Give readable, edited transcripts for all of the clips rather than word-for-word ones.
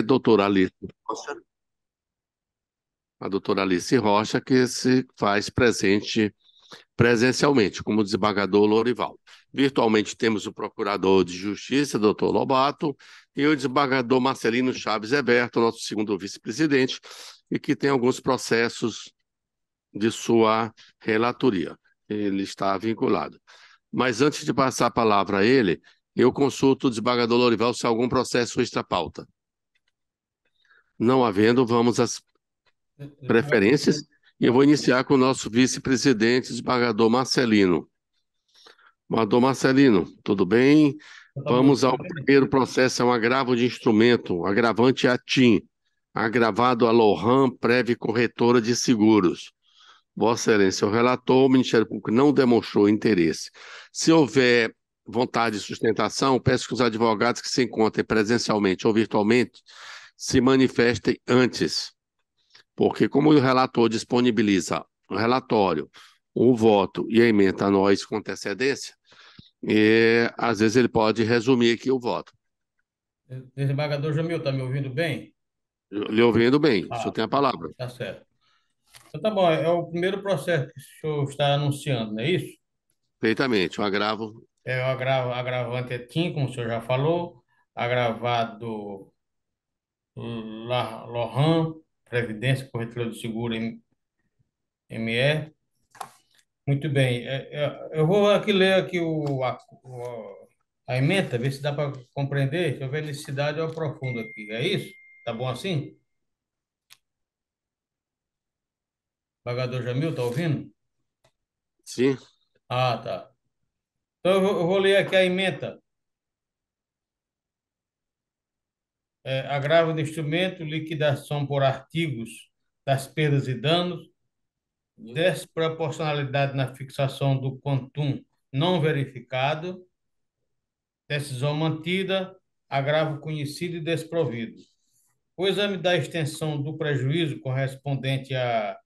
doutora Alice Rocha, a doutora Alice Rocha, que se faz presente presencialmente, como desembargador Lorival. Virtualmente temos o procurador de Justiça, doutor Lobato, e o desembargador Marcelino Chaves Eberto, nosso segundo vice-presidente, e que tem alguns processos de sua relatoria. Ele está vinculado. Mas antes de passar a palavra a ele, eu consulto o desembargador Lorival se há algum processo extra-pauta. Não havendo, vamos às preferências, e eu vou iniciar com o nosso vice-presidente, desembargador Marcelino. Desembargador Marcelino, tudo bem? Tá me Vamos ao ouvindo bem? primeiro processo, é um agravo de instrumento, agravante a TIM, agravado a Lohan, Prev Corretora de Seguros. Vossa Excelência, o relator, o Ministério Público não demonstrou interesse. Se houver vontade de sustentação, peço que os advogados que se encontrem presencialmente ou virtualmente se manifestem antes, porque como o relator disponibiliza o relatório, o voto e a ementa a nós com antecedência, às vezes ele pode resumir aqui o voto. Desembargador Jamil, tá me ouvindo bem? Lhe ouvindo bem, o senhor Ah, tem a palavra. tá certo. Então tá bom, é o primeiro processo que o senhor está anunciando, não é isso? Perfeitamente, o agravo. É o agravante é TIM, como o senhor já falou, agravado Lohan, Previdência, Corretora do Seguro ME. Muito bem. Eu vou aqui ler aqui a ementa, ver se dá para compreender. Se houver necessidade, eu aprofundo aqui. É isso? Tá bom assim? Desembargador Jamil, tá ouvindo? Sim, Ah, tá. Então eu vou ler aqui a ementa. Agravo do instrumento, liquidação por artigos das perdas e danos, desproporcionalidade na fixação do quantum não verificado, decisão mantida, agravo conhecido e desprovido. O exame da extensão do prejuízo correspondente a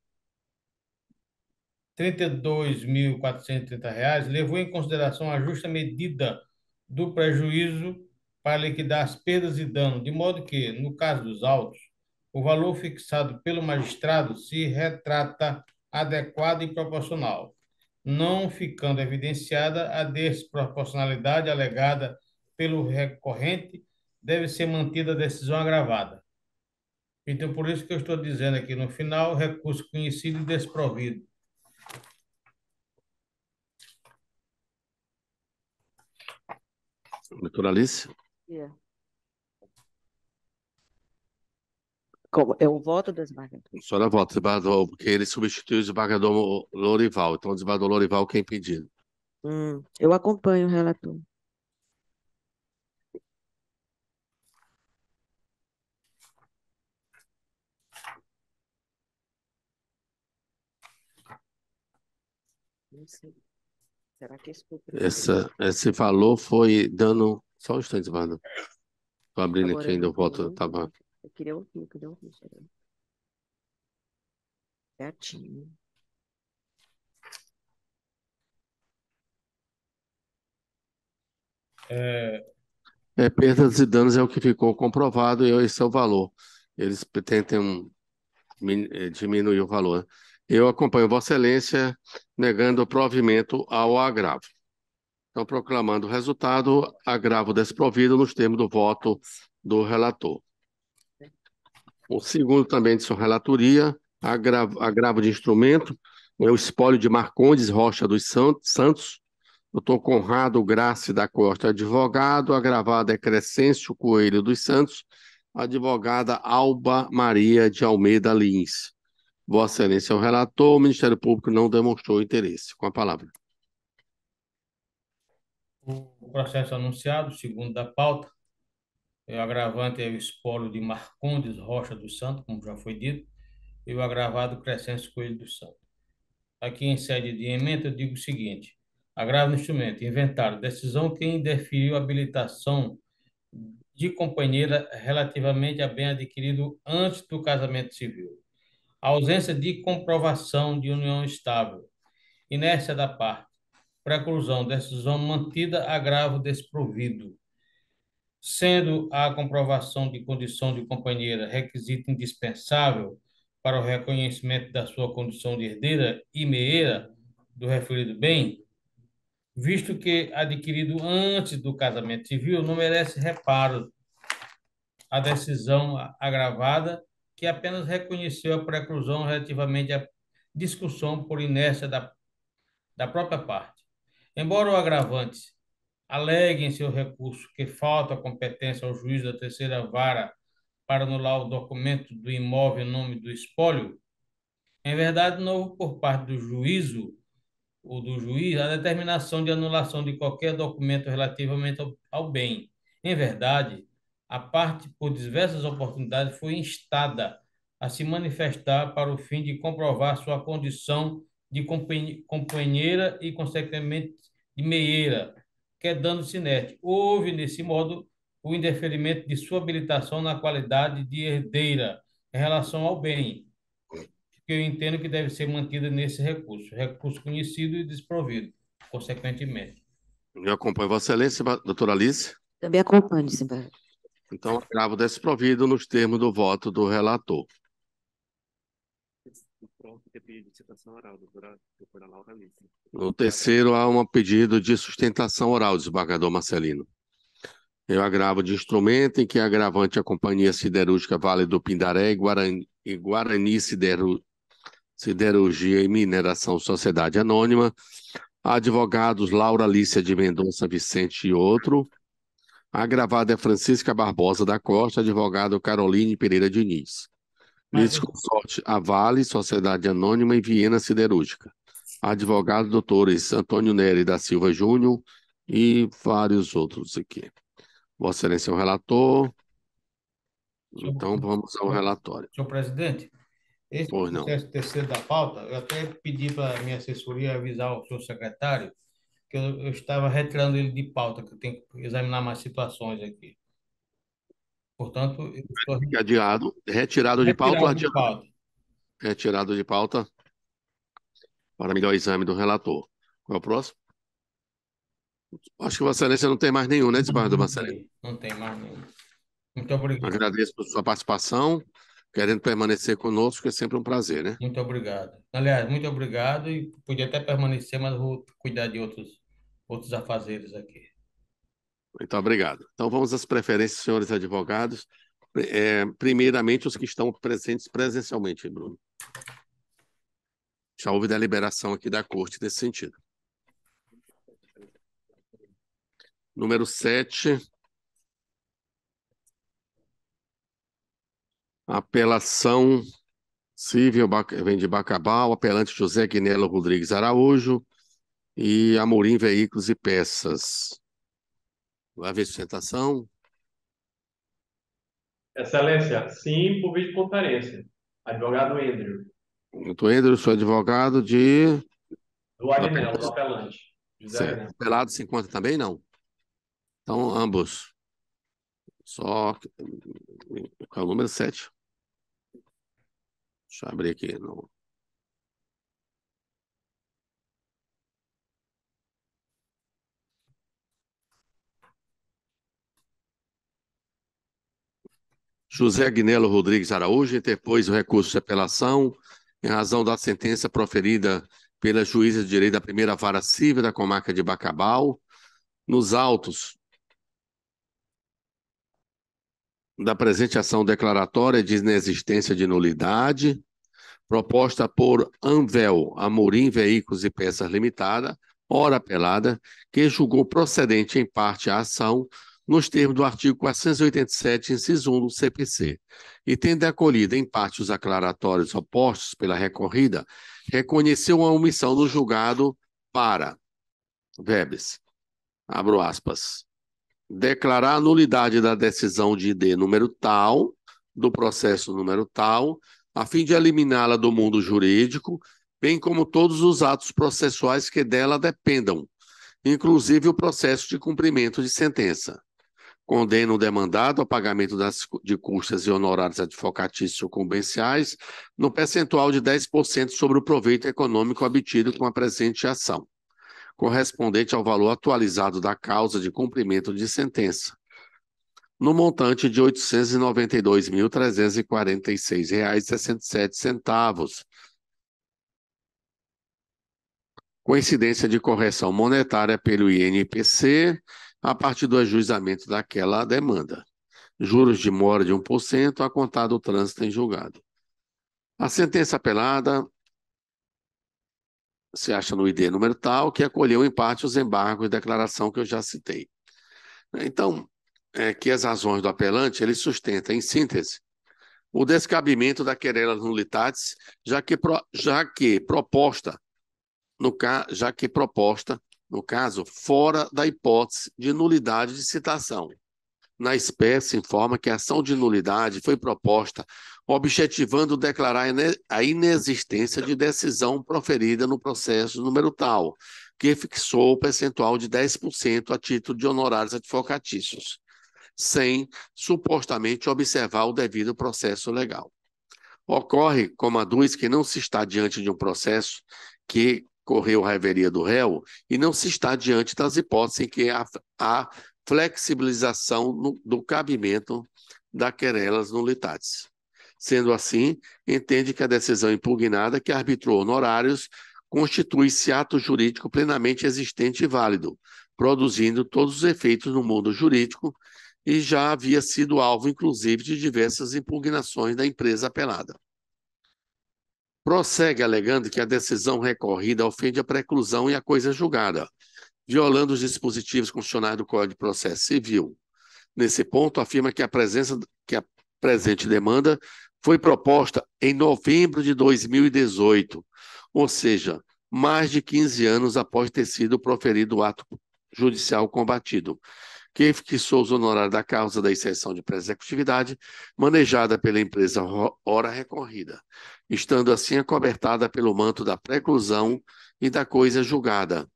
R$ 32.430 levou em consideração a justa medida do prejuízo para liquidar as perdas e danos, de modo que, no caso dos autos, o valor fixado pelo magistrado se retrata adequado e proporcional, não ficando evidenciada a desproporcionalidade alegada pelo recorrente, deve ser mantida a decisão agravada. Então, por isso que eu estou dizendo aqui no final, recurso conhecido e desprovido. doutora Alice. É. Como? É o voto do desembargador. A senhora vota, desembargador, porque ele substitui o desembargador Lorival. Então, o desembargador Lorival, quem pedido? Eu acompanho o relator. Não sei. Será que esse foi o primeiro? Esse valor foi dando. Só um instante, desembargador. Estou abrindo Agora aqui eu ainda não, o eu voto. não Tava... vi. Eu queria ouvir. Certinho. É, Perdas e danos é o que ficou comprovado e esse é o valor. Eles tentam diminuir o valor, né? Eu acompanho Vossa Excelência negando o provimento ao agravo. Então, proclamando o resultado, agravo desprovido nos termos do voto do relator. O segundo também de sua relatoria, agravo de instrumento, é o espólio de Marcondes Rocha dos Santos, doutor Conrado Grace da Costa, advogado, agravado é Crescêncio Coelho dos Santos, advogada Alba Maria de Almeida Lins. Vossa Excelência é o relator, o Ministério Público não demonstrou interesse. Com a palavra. o processo anunciado, segundo da pauta, o agravante é o espólio de Marcondes Rocha dos Santos, como já foi dito, e o agravado Crescêncio Coelho dos Santos. Aqui em sede de ementa, eu digo o seguinte: agravo no instrumento, inventário, decisão que indeferiu habilitação de companheira relativamente a bem adquirido antes do casamento civil. Ausência de comprovação de união estável. Inércia da parte. Preclusão, decisão mantida, agravo desprovido. sendo a comprovação de condição de companheira requisito indispensável para o reconhecimento da sua condição de herdeira e meeira do referido bem, visto que adquirido antes do casamento civil, não merece reparo a decisão agravada que apenas reconheceu a preclusão relativamente à discussão por inércia da própria parte. Embora o agravante alegue em seu recurso que falta competência ao juiz da terceira vara para anular o documento do imóvel em nome do espólio, em verdade, não houve por parte do juízo ou do juiz a determinação de anulação de qualquer documento relativamente ao bem. Em verdade, a parte, por diversas oportunidades, foi instada a se manifestar para o fim de comprovar sua condição de companheira e, consequentemente, de meieira, quedando-se inerte. Houve, nesse modo, o indeferimento de sua habilitação na qualidade de herdeira em relação ao bem, que eu entendo que deve ser mantida nesse recurso conhecido e desprovido, consequentemente. Eu acompanho Vossa Excelência, doutora Alice. Também acompanho, desembargador. Então, agravo desprovido nos termos do voto do relator. No terceiro, há um pedido de sustentação oral, desembargador Marcelino. Eu agravo de instrumento em que é agravante a Companhia Siderúrgica Vale do Pindaré e Guarani Siderurgia e Mineração Sociedade Anônima, advogados Laura Alicia de Mendonça Vicente e outro. Agravada é Francisca Barbosa da Costa, advogado Caroline Pereira Diniz. Litisconsorte a Vale, Sociedade Anônima e Viena Siderúrgica. Advogado doutores Antônio Nery da Silva Júnior e vários outros aqui. Vossa Excelência é o relator. Então, vamos ao relatório. Senhor presidente, esse processo terceiro da pauta, eu até pedi para a minha assessoria avisar o senhor secretário que eu estava retirando ele de pauta, que eu tenho que examinar mais situações aqui. Portanto, eu estou adiado, retirado de pauta ou adiado? Retirado de pauta para melhor exame do relator. Qual é o próximo? Acho que Vossa Excelência não tem mais nenhum, né, desembargador Marcelino? Não tem mais nenhum. Muito obrigado. Agradeço por sua participação, querendo permanecer conosco, que é sempre um prazer, né? Muito obrigado. Aliás, muito obrigado e podia até permanecer, mas vou cuidar de outros afazeres aqui. Muito obrigado. Então, vamos às preferências, senhores advogados. Primeiramente, os que estão presentes presencialmente, Bruno. Já houve deliberação aqui da Corte nesse sentido. Número 7. Apelação civil, vem de Bacabal, apelante José Guinelo Rodrigues Araújo e Amorim Veículos e Peças. Vai haver sustentação? Excelência, sim, por videoconferência. Advogado Endrio. Doutor Endrio, sou advogado do Agnello, do apelante. Certo. Apelado se encontra também, não? Então, ambos. Só... Qual é o número 7? Deixa eu abrir aqui. Não. José Guinelo Rodrigues Araújo interpôs o recurso de apelação em razão da sentença proferida pela juíza de direito da primeira vara civil da comarca de Bacabal, nos autos da presente ação declaratória de inexistência de nulidade, proposta por Anvel Amorim Veículos e Peças Limitada, ora apelada, que julgou procedente em parte a ação nos termos do artigo 487, inciso 1 do CPC, e tendo acolhido em parte os aclaratórios opostos pela recorrida, reconheceu a omissão do julgado para, verbes, abro aspas, declarar a nulidade da decisão de ID número tal, do processo número tal, a fim de eliminá-la do mundo jurídico, bem como todos os atos processuais que dela dependam, inclusive o processo de cumprimento de sentença. Condena o demandado ao pagamento de custas e honorários advocatícios sucumbenciais no percentual de 10% sobre o proveito econômico obtido com a presente ação, correspondente ao valor atualizado da causa de cumprimento de sentença, no montante de R$ 892.346,67, coincidência de correção monetária pelo INPC a partir do ajuizamento daquela demanda. Juros de mora de 1% a contar do trânsito em julgado. A sentença apelada se acha no ID número tal, que acolheu em parte os embargos de declaração que eu já citei. Então, que as razões do apelante, ele sustenta, em síntese, o descabimento da querela nullitatis, já que proposta, no caso, fora da hipótese de nulidade de citação. Na espécie, informa que a ação de nulidade foi proposta objetivando declarar a inexistência de decisão proferida no processo número tal, que fixou o percentual de 10% a título de honorários advocatícios, sem supostamente observar o devido processo legal. Ocorre, como aduz, que não se está diante de um processo que correu a revelia do réu e não se está diante das hipóteses em que há flexibilização do cabimento da querelas nullitatis. Sendo assim, entende que a decisão impugnada que arbitrou honorários constitui-se ato jurídico plenamente existente e válido, produzindo todos os efeitos no mundo jurídico e já havia sido alvo, inclusive, de diversas impugnações da empresa apelada. Prossegue alegando que a decisão recorrida ofende a preclusão e a coisa julgada, violando os dispositivos constitucionais do Código de Processo Civil. Nesse ponto, afirma que a presente demanda foi proposta em novembro de 2018, ou seja, mais de 15 anos após ter sido proferido o ato judicial combatido, que fixou os honorários da causa da inserção de pré-executividade manejada pela empresa ora recorrida, estando assim acobertada pelo manto da preclusão e da coisa julgada,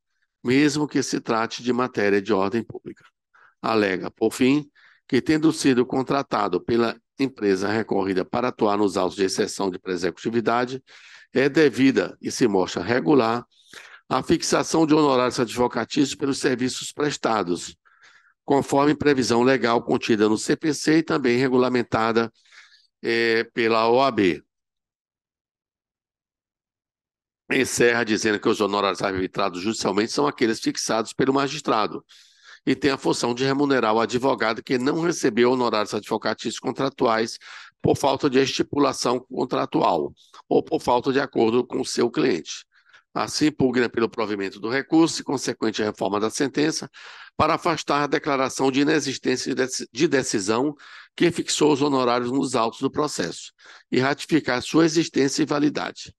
mesmo que se trate de matéria de ordem pública. Alega, por fim, que tendo sido contratado pela empresa recorrida para atuar nos autos de exceção de pré-executividade, é devida e se mostra regular a fixação de honorários advocatícios pelos serviços prestados, conforme previsão legal contida no CPC e também regulamentada pela OAB. Encerra dizendo que os honorários arbitrados judicialmente são aqueles fixados pelo magistrado e tem a função de remunerar o advogado que não recebeu honorários advocatícios contratuais por falta de estipulação contratual ou por falta de acordo com o seu cliente. Assim, pugna pelo provimento do recurso e consequente reforma da sentença para afastar a declaração de inexistência de decisão que fixou os honorários nos autos do processo e ratificar sua existência e validade.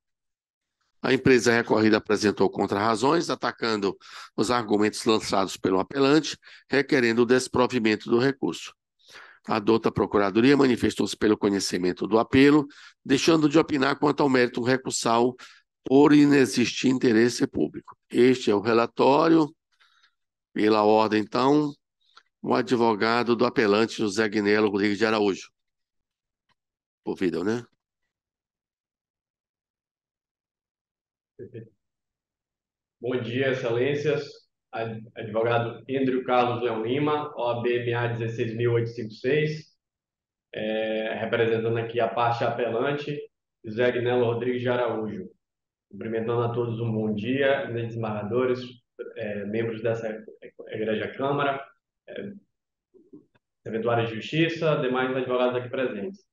A empresa recorrida apresentou contrarrazões, atacando os argumentos lançados pelo apelante, requerendo o desprovimento do recurso. A douta Procuradoria manifestou-se pelo conhecimento do apelo, deixando de opinar quanto ao mérito recursal por inexistir interesse público. Este é o relatório. Pela ordem, então, o advogado do apelante José Guinelo Rodrigues de Araújo. Ouvido, né? Bom dia, excelências. Advogado Andrew Carlos Leão Lima, OAB MA 16.856, representando aqui a parte apelante, José Guinelo Rodrigues de Araújo. Cumprimentando a todos um bom dia, desembargadores, membros dessa Igreja Câmara, eventuários de justiça, demais advogados aqui presentes.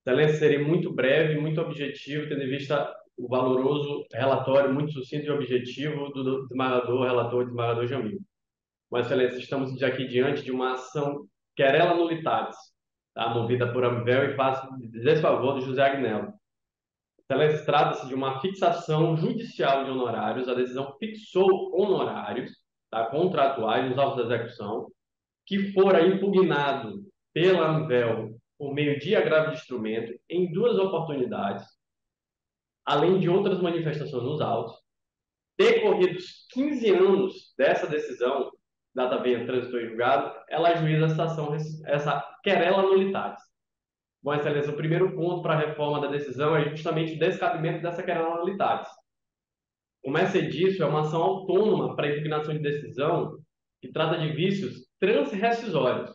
Excelência, serei muito breve, muito objetivo, tendo em vista o valoroso relatório, muito sucinto e objetivo do desembargador Jamil. Mas, Excelência, estamos aqui diante de uma ação querela nullitatis, tá? Movida por Amvel e faz desfavor do José Agnello. Excelência, trata-se de uma fixação judicial de honorários. A decisão fixou honorários, tá, contratuais nos autos da execução, que fora impugnado pela Amvel por meio de agravo de instrumento em 2 oportunidades, além de outras manifestações nos autos. Decorridos 15 anos dessa decisão, data venha trânsito em julgado, ela ajuiza essa querela nullitatis. Bom, Excelência, o primeiro ponto para a reforma da decisão é justamente o descabimento dessa querela nullitatis. Como é disso, é uma ação autônoma para impugnação de decisão que trata de vícios transrescisórios,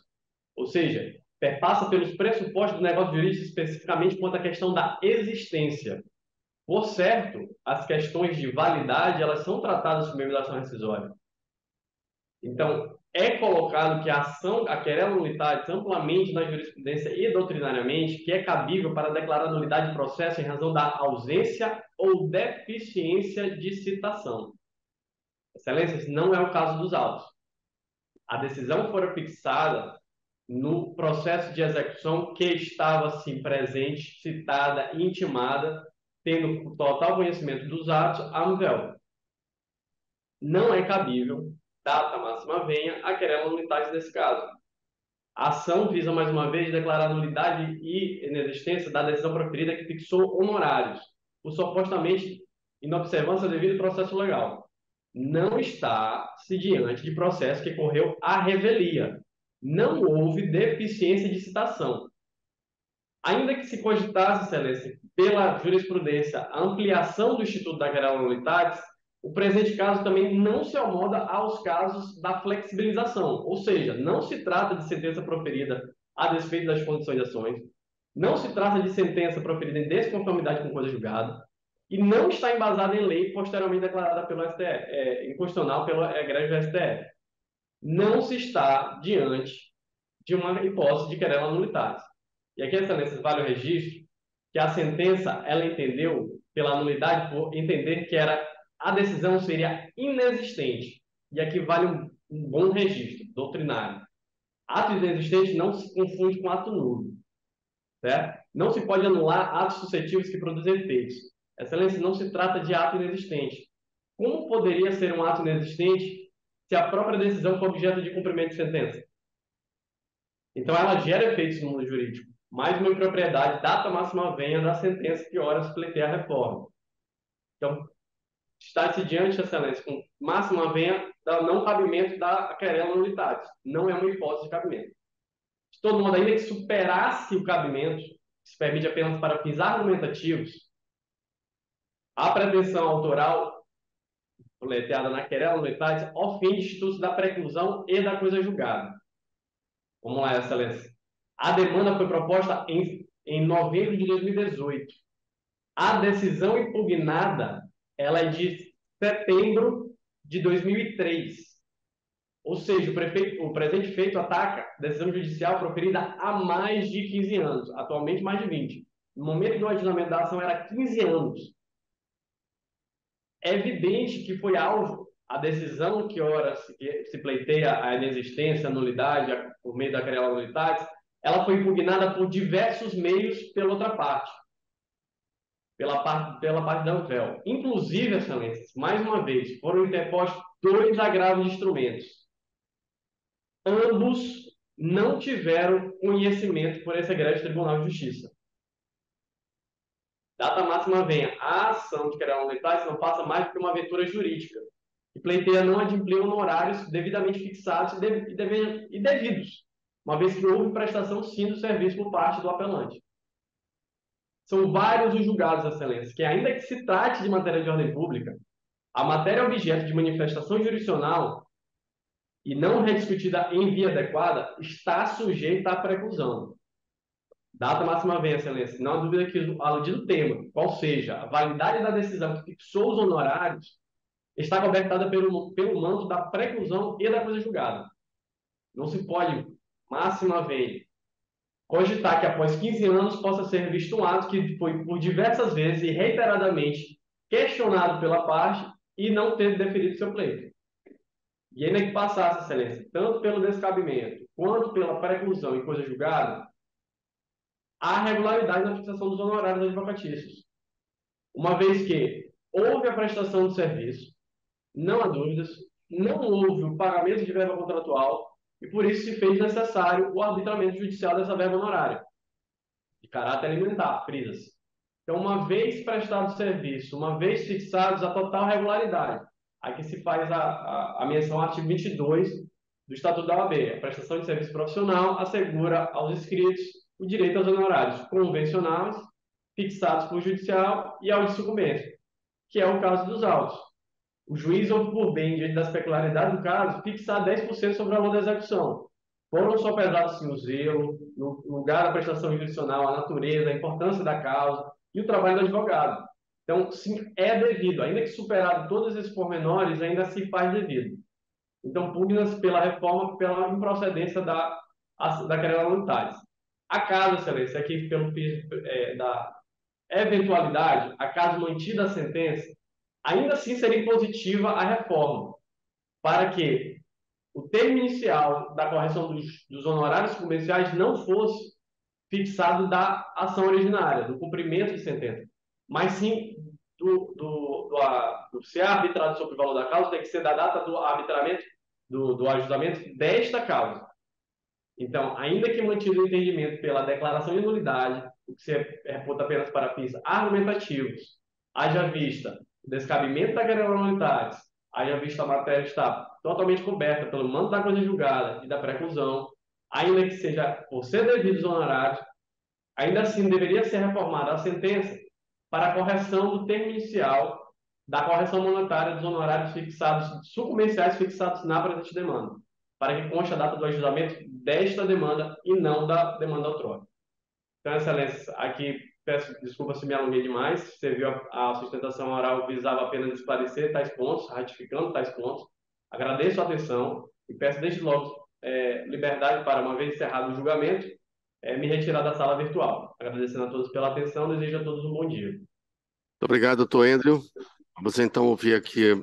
Ou seja, perpassa pelos pressupostos do negócio jurídico, especificamente quanto à questão da existência. Por certo, as questões de validade, elas são tratadas por meio da ação rescisória. Então, é colocado que a ação, a querela nulidade, amplamente na jurisprudência e doutrinariamente, que é cabível para declarar nulidade de processo em razão da ausência ou deficiência de citação. Excelências, não é o caso dos autos. A decisão fora fixada no processo de execução que estava, sim, presente, citada, intimada, tendo total conhecimento dos atos, a ANVEL. Não é cabível, data máxima venha, a querela nulidade nesse caso. A ação visa, mais uma vez, declarar nulidade e inexistência da decisão proferida que fixou honorários, por supostamente inobservância devido ao processo legal. Não está-se diante de processo que correu à revelia. Não houve deficiência de citação. Ainda que se cogitasse, excelência, pela jurisprudência, a ampliação do Instituto da Querela Nulitatis, o presente caso também não se amoda aos casos da flexibilização, ou seja, não se trata de sentença proferida a despeito das condições de ações, não se trata de sentença proferida em desconformidade com coisa julgada, e não está embasada em lei posteriormente declarada pelo STF, inconstitucional pelo egrégio do STF. Não se está diante de uma hipótese de querela nulitatis. E aqui, excelência, vale o registro que a sentença, ela entendeu, pela nulidade, por entender que a decisão seria inexistente. E aqui vale um bom registro doutrinário. Ato inexistente não se confunde com ato nulo. Certo? Não se pode anular atos suscetíveis que produzem efeitos. Excelência, não se trata de ato inexistente. Como poderia ser um ato inexistente se a própria decisão for objeto de cumprimento de sentença? Então, ela gera efeitos no mundo jurídico. Mais uma impropriedade, data máxima venha da sentença que ora se pleiteia a reforma. Então, está-se diante, excelência, com máxima venha do não cabimento da querela nulitatis. Não é uma hipótese de cabimento. De todo modo, ainda que superasse o cabimento, que se permite apenas para fins argumentativos, a pretensão autoral pleiteada na querela nulitatis ofende institutos da preclusão e da coisa julgada. Vamos lá, excelência. A demanda foi proposta em novembro de 2018. A decisão impugnada, ela é de setembro de 2003. Ou seja, o presente feito ataca decisão judicial proferida há mais de 15 anos, atualmente mais de 20. No momento do adiamento da ação era 15 anos. É evidente que foi alvo a decisão que ora se pleiteia a inexistência, a nulidade, por meio da querela nulitatis, ela foi impugnada por diversos meios pela outra parte, pela parte da ANVEL. Inclusive, excelências, mais uma vez, foram interpostos 2 agravos de instrumentos. Ambos não tiveram conhecimento por esse egrégio Tribunal de Justiça. Data máxima venha. A ação de querela nulitatis não passa mais do que uma aventura jurídica, que pleiteia não adimplir honorários devidamente fixados e devidos, uma vez que houve prestação sim do serviço por parte do apelante. São vários os julgados, excelência, que ainda que se trate de matéria de ordem pública, a matéria objeto de manifestação jurisdicional e não rediscutida em via adequada está sujeita à preclusão. Data máxima venha, excelência. Não há dúvida que o aludido tema, qual seja a validade da decisão que fixou os honorários, está cobertada pelo manto da preclusão e da coisa julgada. Não se pode, máxima vez, cogitar que após 15 anos possa ser visto um ato que foi por diversas vezes e reiteradamente questionado pela parte e não ter deferido seu pleito. E ainda que passasse, excelência, tanto pelo descabimento quanto pela preclusão e coisa julgada, há regularidade na fixação dos honorários advocatícios. Uma vez que houve a prestação de serviço, não há dúvidas, não houve o pagamento de verba contratual e por isso se fez necessário o arbitramento judicial dessa verba honorária, de caráter alimentar, frisa-se. Então, uma vez prestado o serviço, uma vez fixados a total regularidade, aqui se faz a menção ao artigo 22 do Estatuto da OAB. A prestação de serviço profissional assegura aos inscritos o direito aos honorários convencionais, fixados por judicial e ao de sucumbência, que é o caso dos autos. O juiz ouve por bem, diante das peculiaridades do caso, fixar 10% sobre o valor da execução. foram só pesados sim o zelo, no lugar da prestação jurisdicional, a natureza, a importância da causa e o trabalho do advogado. Então, sim, é devido, ainda que superado todos esses pormenores, ainda se faz devido. Então, pugna pela reforma, pela improcedência da querela nulitatis. Acaso, excelência, aqui pelo da eventualidade, acaso mantida a sentença, ainda assim seria positiva a reforma, para que o termo inicial da correção dos honorários comerciais não fosse fixado da ação originária, do cumprimento de sentença, mas sim do ser arbitrado sobre o valor da causa, tem que ser da data do arbitramento, do ajustamento desta causa. Então, ainda que mantido o entendimento pela declaração de nulidade, o que se reputa apenas para fins argumentativos, haja vista o descabimento da querela nulidade, haja vista a matéria estar totalmente coberta pelo mando da coisa julgada e da preclusão, ainda que seja por ser devidos honorários, ainda assim deveria ser reformada a sentença para a correção do termo inicial da correção monetária dos honorários fixados, sucumbenciais fixados na presente demanda, para que conste a data do ajustamento desta demanda e não da demanda outrora. Então, excelência, aqui peço desculpa se me alonguei demais. Você viu a sustentação oral visava apenas esclarecer tais pontos, ratificando tais pontos. Agradeço a atenção e peço desde logo liberdade para, uma vez encerrado o julgamento, me retirar da sala virtual. Agradecendo a todos pela atenção, desejo a todos um bom dia. Muito obrigado, doutor Andrew. Vamos então ouvir aqui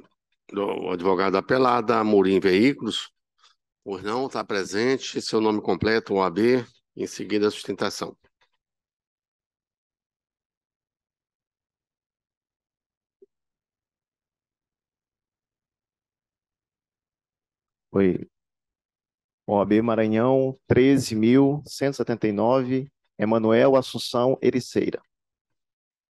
o advogado apelado, Amorim Veículos. Por não estar presente, seu nome completo, OAB, em seguida a sustentação. Oi. OAB Maranhão 13.179, Emanuel Assunção Ericeira.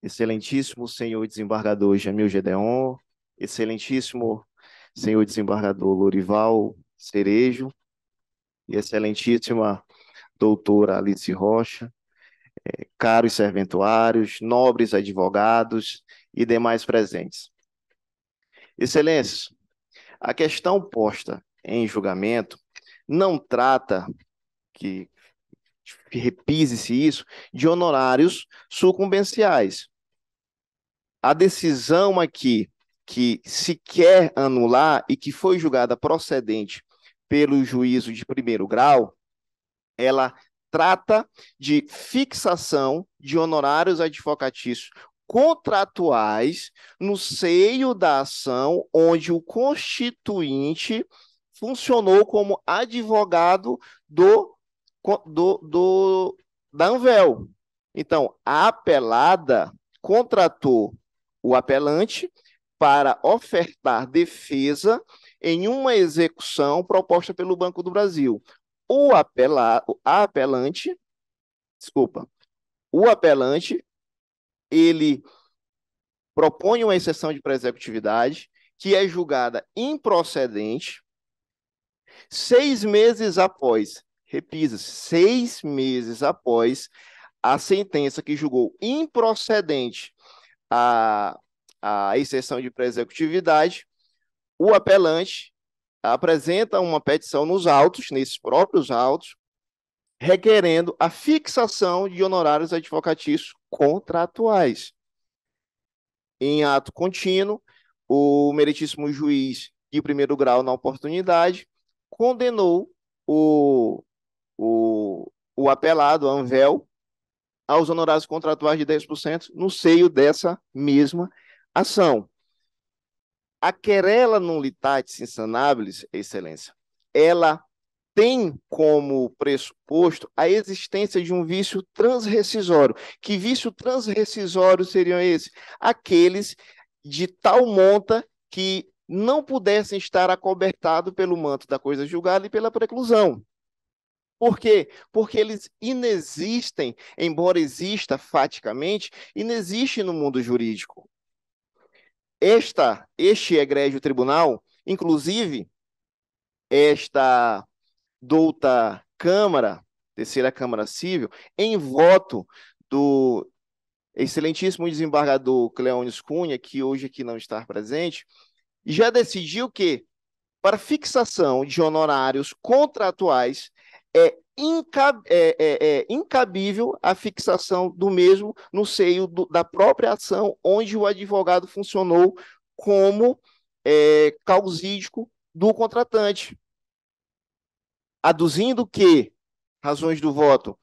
Excelentíssimo senhor desembargador Jamil Gedeon, excelentíssimo senhor desembargador Lorival Cerejo e excelentíssima doutora Alice Rocha, caros serventuários, nobres advogados e demais presentes. Excelências, a questão posta em julgamento não trata, que repise-se isso, de honorários sucumbenciais. A decisão aqui que se quer anular e que foi julgada procedente pelo juízo de primeiro grau, ela trata de fixação de honorários advocatícios contratuais no seio da ação onde o constituinte funcionou como advogado da Anvel. Então, a apelada contratou o apelante para ofertar defesa em uma execução proposta pelo Banco do Brasil. O apelante, ele propõe uma exceção de pré-executividade que é julgada improcedente 6 meses após, repisa, 6 meses após a sentença que julgou improcedente a exceção de pré-executividade, o apelante apresenta uma petição nos autos, nesses próprios autos, requerendo a fixação de honorários advocatícios contratuais. Em ato contínuo, o meritíssimo juiz de primeiro grau, na oportunidade, condenou o apelado, a Anvel, aos honorários contratuais de 10% no seio dessa mesma ação. A querela nulitatis insanabilis, excelência, ela tem como pressuposto a existência de um vício transrescisório. Que vício transrescisório seriam esses? Aqueles de tal monta que não pudessem estar acobertados pelo manto da coisa julgada e pela preclusão. Por quê? Porque eles inexistem, embora exista faticamente, inexiste no mundo jurídico. Este egrégio tribunal, inclusive, esta douta Câmara, terceira Câmara Civil, em voto do excelentíssimo desembargador Cleônios Cunha, que hoje aqui não está presente, já decidiu que, para fixação de honorários contratuais, é incabível a fixação do mesmo no seio da própria ação, onde o advogado funcionou como causídico do contratante, aduzindo que, razões do voto,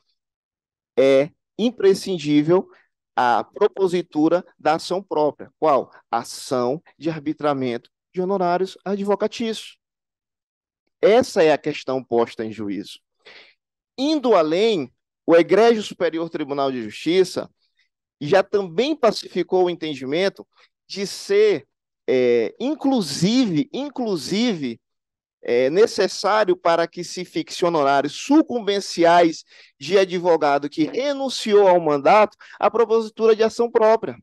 é imprescindível a propositura da ação própria. Qual? Ação de arbitramento de honorários advocatícios. Essa é a questão posta em juízo. Indo além, o Egrégio Superior Tribunal de Justiça já também pacificou o entendimento de ser, inclusive, necessário para que se fixe honorários sucumbenciais de advogado que renunciou ao mandato a propositura de ação própria.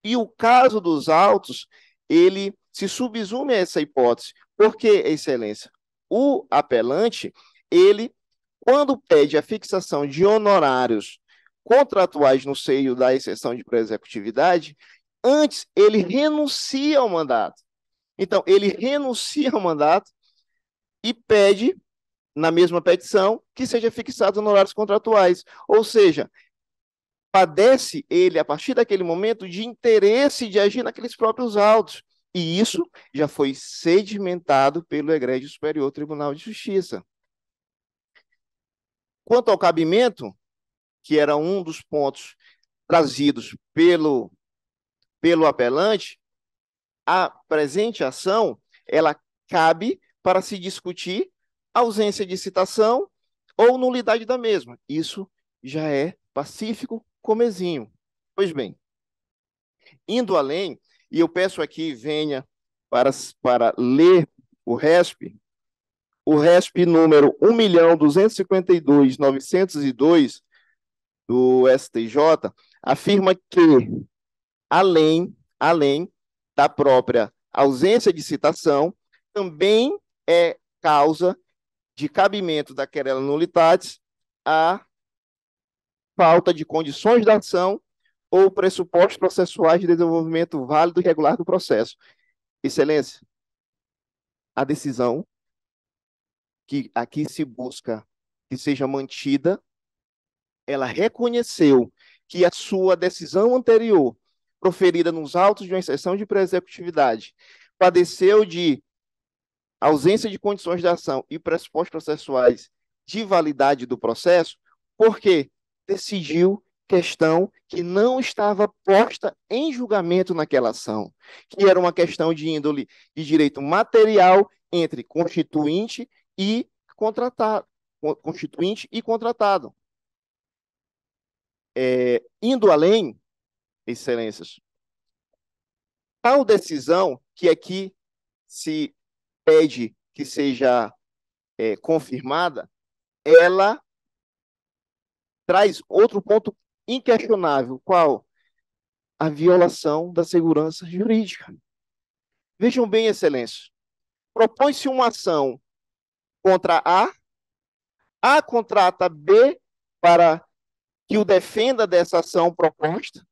E o caso dos autos, ele se subsume a essa hipótese. Por quê, Excelência? O apelante, ele, quando pede a fixação de honorários contratuais no seio da exceção de pré-executividade, antes ele renuncia ao mandato. Então, ele renuncia ao mandato e pede, na mesma petição, que seja fixado honorários contratuais. Ou seja, padece ele, a partir daquele momento, de interesse de agir naqueles próprios autos. E isso já foi sedimentado pelo Egrégio Superior Tribunal de Justiça. Quanto ao cabimento, que era um dos pontos trazidos pelo apelante, a presente ação, ela cabe para se discutir ausência de citação ou nulidade da mesma. Isso já é pacífico comezinho. Pois bem, indo além, e eu peço aqui, venha para ler o RESP número 1.252.902 do STJ, afirma que, além da própria ausência de citação, também é causa de cabimento da querela nulitatis a falta de condições da ação ou pressupostos processuais de desenvolvimento válido e regular do processo. Excelência, a decisão que aqui se busca que seja mantida, ela reconheceu que a sua decisão anterior, proferida nos autos de uma exceção de pré-executividade, padeceu de ausência de condições de ação e pressupostos processuais de validade do processo, porque decidiu questão que não estava posta em julgamento naquela ação, que era uma questão de índole de direito material entre constituinte e contratado. Indo além, excelências, tal decisão que aqui se pede que seja confirmada, ela traz outro ponto inquestionável. Qual? A violação da segurança jurídica. Vejam bem, excelência, propõe-se uma ação contra A contrata B para que o defenda dessa ação proposta,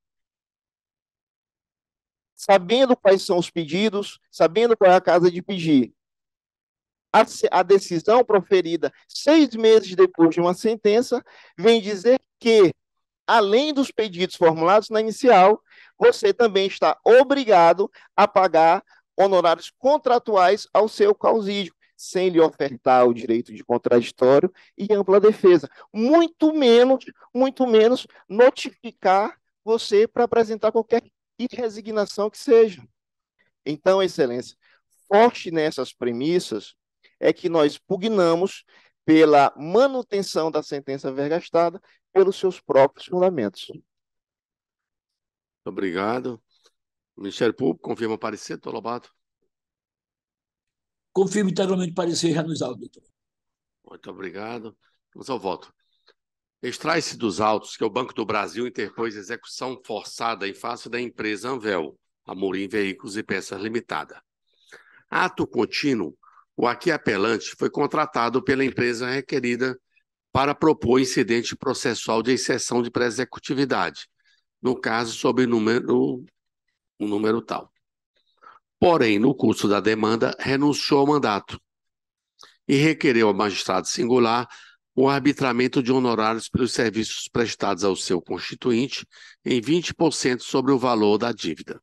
sabendo quais são os pedidos, sabendo qual é a casa de pedir. A decisão proferida 6 meses depois de uma sentença vem dizer que, além dos pedidos formulados na inicial, você também está obrigado a pagar honorários contratuais ao seu causídico, sem lhe ofertar o direito de contraditório e ampla defesa. Muito menos notificar você para apresentar qualquer resignação que seja. Então, excelência, forte nessas premissas é que nós pugnamos pela manutenção da sentença vergastada pelos seus próprios fundamentos. Muito obrigado. O Ministério Público confirma o parecer, doutor Lobato? Confirmo integralmente parecer já nos autos, doutor. Muito obrigado. Vamos ao voto. Extrai-se dos autos que o Banco do Brasil interpôs execução forçada em face da empresa Anvel, Amorim Veículos e Peças Limitada. Ato contínuo, o aqui apelante foi contratado pela empresa requerida para propor incidente processual de exceção de pré-executividade, no caso sob o número tal. Porém, no curso da demanda, renunciou ao mandato e requereu ao magistrado singular o arbitramento de honorários pelos serviços prestados ao seu constituinte em 20% sobre o valor da dívida.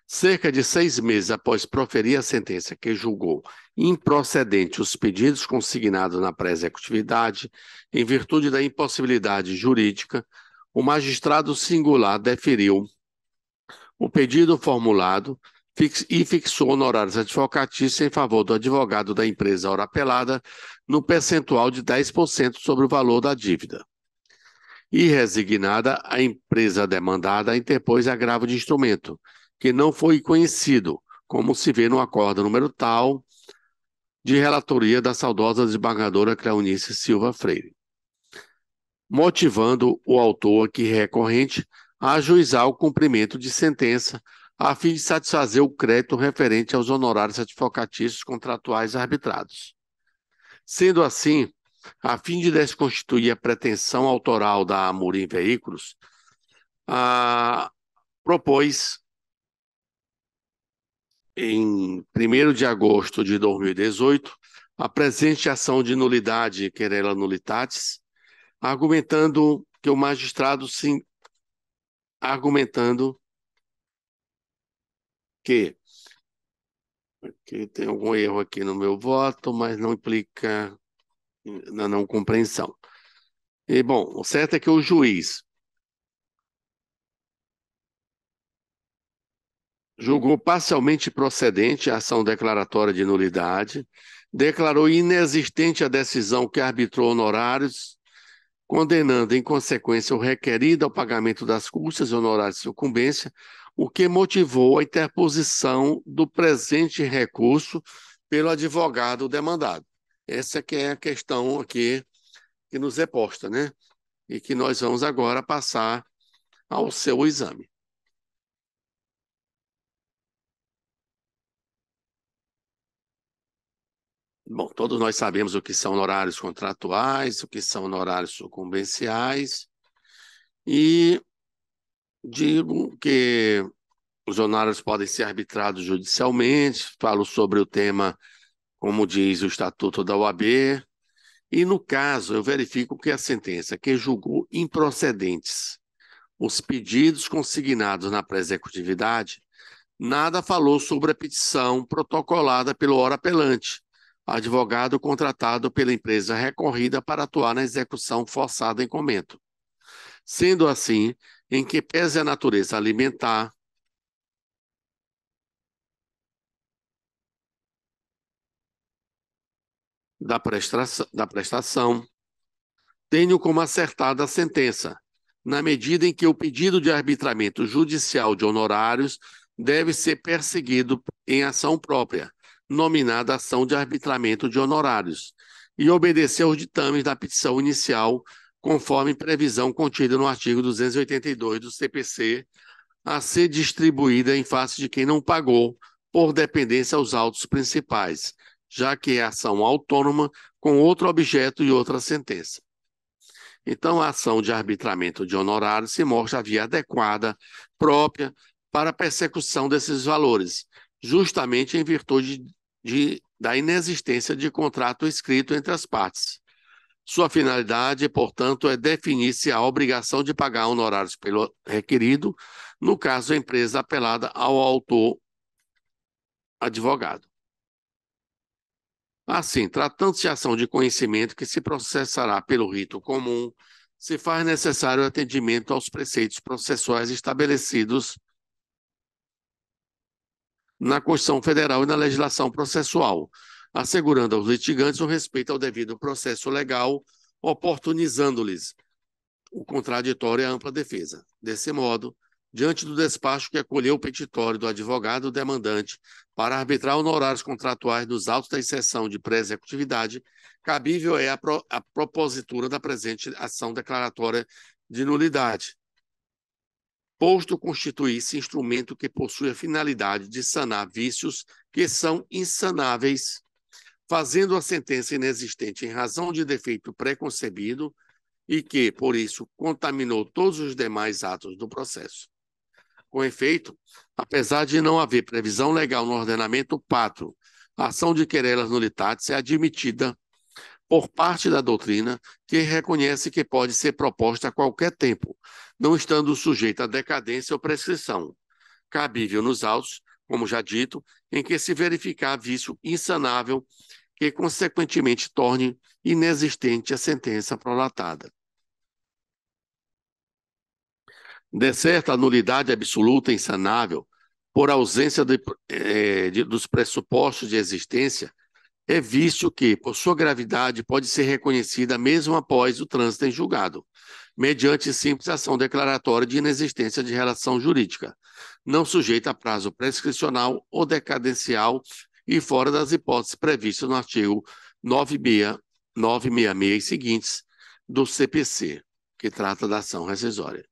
Cerca de 6 meses após proferir a sentença que julgou improcedente os pedidos consignados na pré-executividade, em virtude da impossibilidade jurídica, o magistrado singular deferiu o pedido formulado e fixou honorários advocatícios em favor do advogado da empresa ora apelada no percentual de 10% sobre o valor da dívida. E resignada, a empresa demandada interpôs agravo de instrumento, que não foi conhecido, como se vê no acordo número tal de relatoria da saudosa desembargadora Cleonice Silva Freire, motivando o autor aqui recorrente a ajuizar o cumprimento de sentença a fim de satisfazer o crédito referente aos honorários advocatícios contratuais arbitrados. Sendo assim, a fim de desconstituir a pretensão autoral da Amorim Veículos, propôs, em 1º de agosto de 2018, a presente ação de nulidade querela nullitatis, argumentando que o magistrado que tem algum erro aqui no meu voto, mas não implica na não compreensão. E, bom, o certo é que o juiz julgou parcialmente procedente a ação declaratória de nulidade, declarou inexistente a decisão que arbitrou honorários, condenando, em consequência, o requerido ao pagamento das custas e honorários de sucumbência, o que motivou a interposição do presente recurso pelo advogado demandado. Essa que é a questão aqui que nos é posta, né? E que nós vamos agora passar ao seu exame. Bom, todos nós sabemos o que são honorários contratuais, o que são honorários sucumbenciais, e digo que os honorários podem ser arbitrados judicialmente, falo sobre o tema, como diz o Estatuto da OAB, e no caso eu verifico que a sentença que julgou improcedentes os pedidos consignados na pré-executividade nada falou sobre a petição protocolada pelo ora apelante, advogado contratado pela empresa recorrida para atuar na execução forçada em comento. Sendo assim, em que pese a natureza alimentar, da prestação, tenho como acertada a sentença, na medida em que o pedido de arbitramento judicial de honorários deve ser perseguido em ação própria, nominada ação de arbitramento de honorários, e obedecer aos ditames da petição inicial, conforme previsão contida no artigo 282 do CPC, a ser distribuída em face de quem não pagou, por dependência aos autos principais, já que é ação autônoma com outro objeto e outra sentença. Então, a ação de arbitramento de honorários se mostra a via adequada, própria, para a persecução desses valores, justamente em virtude da inexistência de contrato escrito entre as partes. Sua finalidade, portanto, é definir se há obrigação de pagar honorários pelo requerido, no caso, a empresa apelada ao autor advogado. Assim, tratando-se de ação de conhecimento que se processará pelo rito comum, se faz necessário atendimento aos preceitos processuais estabelecidos na Constituição Federal e na legislação processual, assegurando aos litigantes o respeito ao devido processo legal, oportunizando-lhes o contraditório e a ampla defesa. Desse modo, diante do despacho que acolheu o petitório do advogado demandante para arbitrar honorários contratuais nos autos da exceção de pré-executividade, cabível é a propositura da presente ação declaratória de nulidade, posto constituir-se instrumento que possui a finalidade de sanar vícios que são insanáveis, fazendo a sentença inexistente em razão de defeito preconcebido e que, por isso, contaminou todos os demais atos do processo. Com efeito, apesar de não haver previsão legal no ordenamento pátrio, a ação de querelas nullitatis é admitida por parte da doutrina, que reconhece que pode ser proposta a qualquer tempo, não estando sujeita a decadência ou prescrição, cabível nos autos, como já dito, em que se verificar vício insanável que, consequentemente, torne inexistente a sentença prolatada. De certa nulidade absoluta e insanável, por ausência dos pressupostos de existência, é vício que, por sua gravidade, pode ser reconhecida mesmo após o trânsito em julgado, mediante simples ação declaratória de inexistência de relação jurídica, não sujeita a prazo prescricional ou decadencial e fora das hipóteses previstas no artigo 966 e seguintes do CPC, que trata da ação rescisória.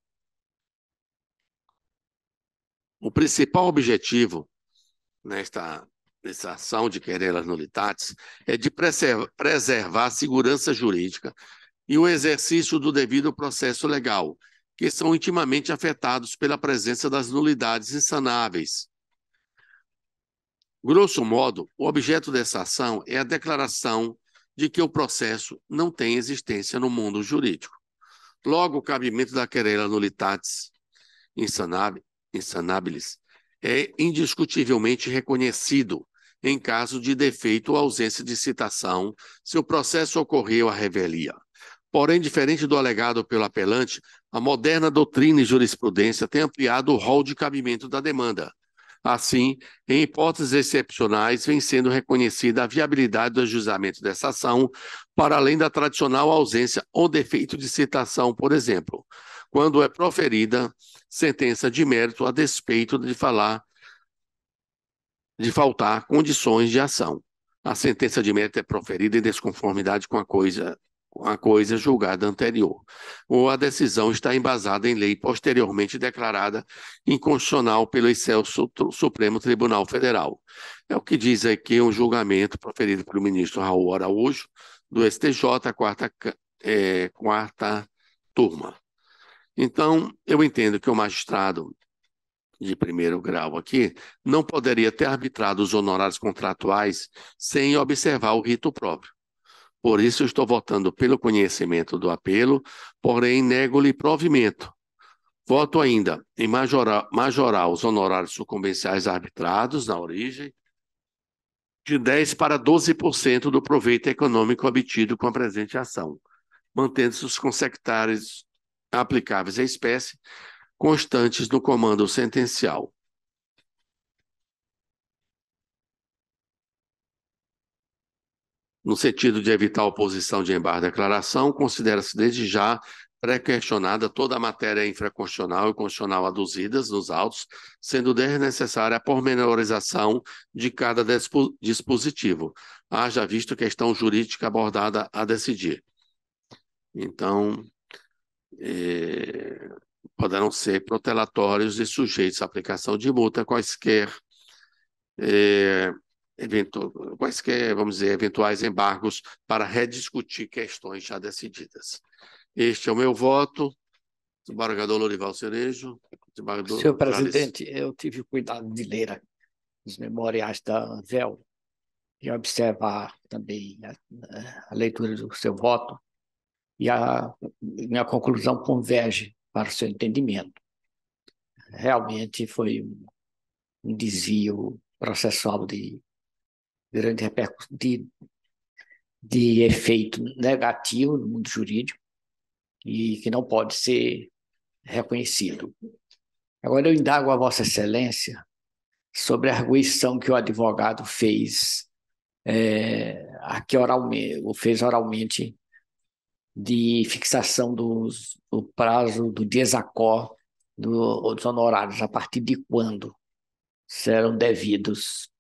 O principal objetivo nessa ação de querelas nulitatis é de preservar a segurança jurídica e o exercício do devido processo legal, que são intimamente afetados pela presença das nulidades insanáveis. Grosso modo, o objeto dessa ação é a declaração de que o processo não tem existência no mundo jurídico. Logo, o cabimento da querela nulitatis insanabilis é indiscutivelmente reconhecido em caso de defeito ou ausência de citação, se o processo ocorreu à revelia. Porém, diferente do alegado pelo apelante, a moderna doutrina e jurisprudência tem ampliado o rol de cabimento da demanda. Assim, em hipóteses excepcionais, vem sendo reconhecida a viabilidade do ajuizamento dessa ação, para além da tradicional ausência ou defeito de citação, por exemplo, quando é proferida sentença de mérito a despeito de faltar condições de ação. A sentença de mérito é proferida em desconformidade com a coisa julgada anterior, ou a decisão está embasada em lei posteriormente declarada inconstitucional pelo excelso Supremo Tribunal Federal. É o que diz aqui um julgamento proferido pelo ministro Raul Araújo, do STJ, quarta turma. Então, eu entendo que o magistrado de primeiro grau aqui não poderia ter arbitrado os honorários contratuais sem observar o rito próprio. Por isso, eu estou votando pelo conhecimento do apelo, porém nego-lhe provimento. Voto ainda em majorar os honorários sucumbenciais arbitrados na origem de 10% para 12% do proveito econômico obtido com a presente ação, mantendo-se os consectários aplicáveis à espécie, constantes no comando sentencial. No sentido de evitar a oposição de embargo à declaração, considera-se desde já pré-questionada toda a matéria infraconstitucional e constitucional aduzidas nos autos, sendo desnecessária a pormenorização de cada dispositivo, haja visto questão jurídica abordada a decidir. Então, poderão ser protelatórios e sujeitos à aplicação de multa quaisquer, vamos dizer, eventuais embargos para rediscutir questões já decididas. Este é o meu voto. Desembargador Lorival Cerejo. Senhor presidente, eu tive o cuidado de ler os memoriais da ANVEL e observar também a leitura do seu voto, e a minha conclusão converge para o seu entendimento. Realmente foi um desvio processual de grande repercussão, de efeito negativo no mundo jurídico e que não pode ser reconhecido. Agora eu indago a Vossa Excelência sobre a arguição que o advogado fez aqui oralmente de fixação do prazo do desacordo dos honorários, a partir de quando serão devidos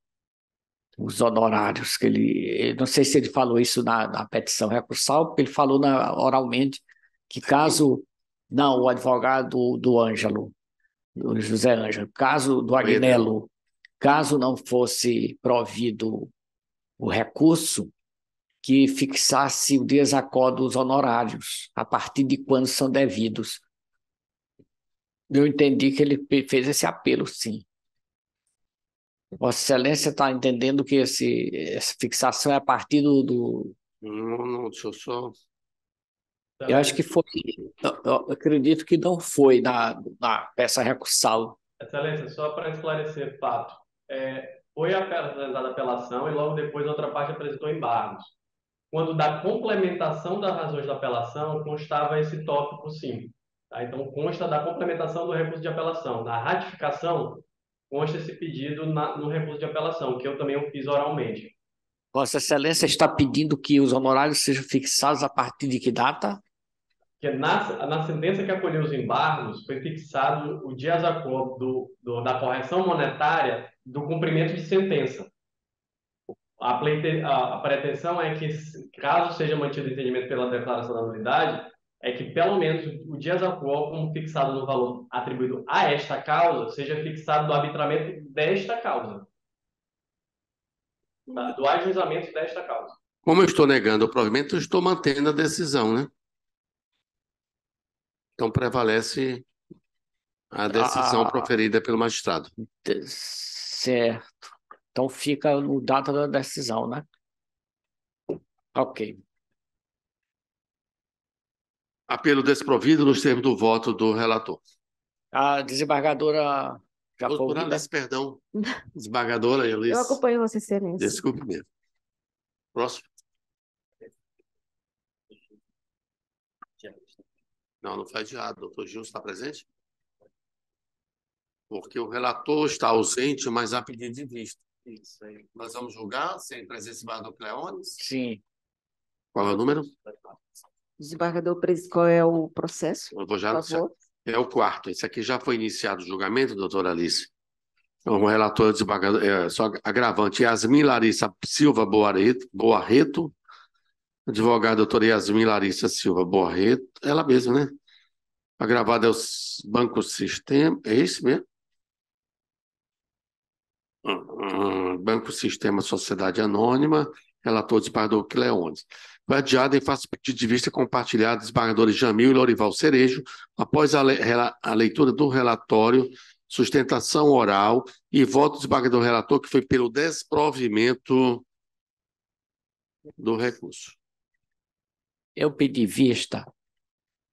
os honorários que ele... Não sei se ele falou isso na petição recursal, porque ele falou oralmente que caso... Não, o advogado do Ângelo, do José Ângelo, caso do Agnello, caso não fosse provido o recurso, que fixasse o desacordo dos honorários, a partir de quando são devidos. Eu entendi que ele fez esse apelo, sim. Vossa Excelência está entendendo que essa fixação é a partir Não, deixa eu só... Eu acho que foi. Eu acredito que não foi na peça recursal. Excelência, só para esclarecer fato, foi apresentada a apelação e logo depois a outra parte apresentou embargos. Quando da complementação das razões da apelação, constava esse tópico 5. Tá? Então, consta da complementação do recurso de apelação. Na ratificação, consta esse pedido no recurso de apelação, que eu também o fiz oralmente. Vossa Excelência está pedindo que os honorários sejam fixados a partir de que data? Que na sentença que acolheu os embargos, foi fixado o dias a quo da correção monetária do cumprimento de sentença. A pretensão é que, caso seja mantido o entendimento pela declaração da nulidade, é que pelo menos o dias a quo, como fixado no valor atribuído a esta causa, seja fixado do arbitramento desta causa, do ajuizamento desta causa. Como eu estou negando o provimento, eu estou mantendo a decisão, né? Então prevalece a decisão proferida pelo magistrado. Certo. Então fica no data da decisão, né? Ok. Apelo desprovido nos termos do voto do relator. A desembargadora já foi Por ouvida? Alice, perdão. Desembargadora Alice. Eu acompanho Vossa Excelência. Desculpe mesmo. Próximo. Não foi adiado. Doutor Gil está presente? Porque o relator está ausente, mas há pedido de vista. Isso aí. Nós vamos julgar sem presença do Cleones? Sim. Qual é o número? Desembargador, qual é o processo? Eu vou já Por favor. É o quarto. Esse aqui já foi iniciado o julgamento, doutora Alice. O relator desembargador, só agravante, Yasmin Larissa Silva Boarreto, advogada doutora Yasmin Larissa Silva Boarreto, ela mesma, né? Agravado é o Banco Sistema, é isso mesmo? Banco Sistema Sociedade Anônima, relator desembargador Cleones. Foi adiado em face do pedido de vista compartilhado dos desembargadores Jamil e Lorival Cerejo, após a leitura do relatório, sustentação oral e voto do desembargador relator, que foi pelo desprovimento do recurso. Eu pedi vista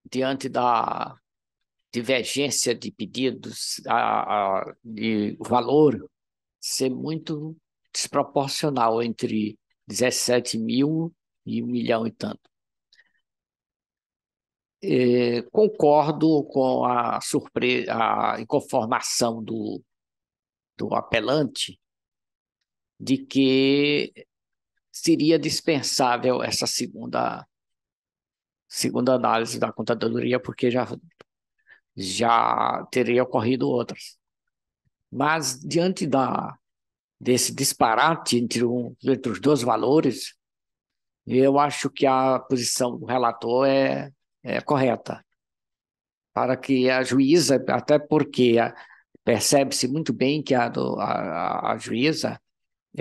diante da divergência de pedidos, de valor ser muito desproporcional entre 17 mil e 1 milhão e tanto. Concordo com a inconformação do apelante de que seria dispensável essa segunda análise da contadoria, porque já teria ocorrido outras. Mas, diante desse disparate entre os dois valores, eu acho que a posição do relator é correta, para que a juíza, até porque percebe-se muito bem que a juíza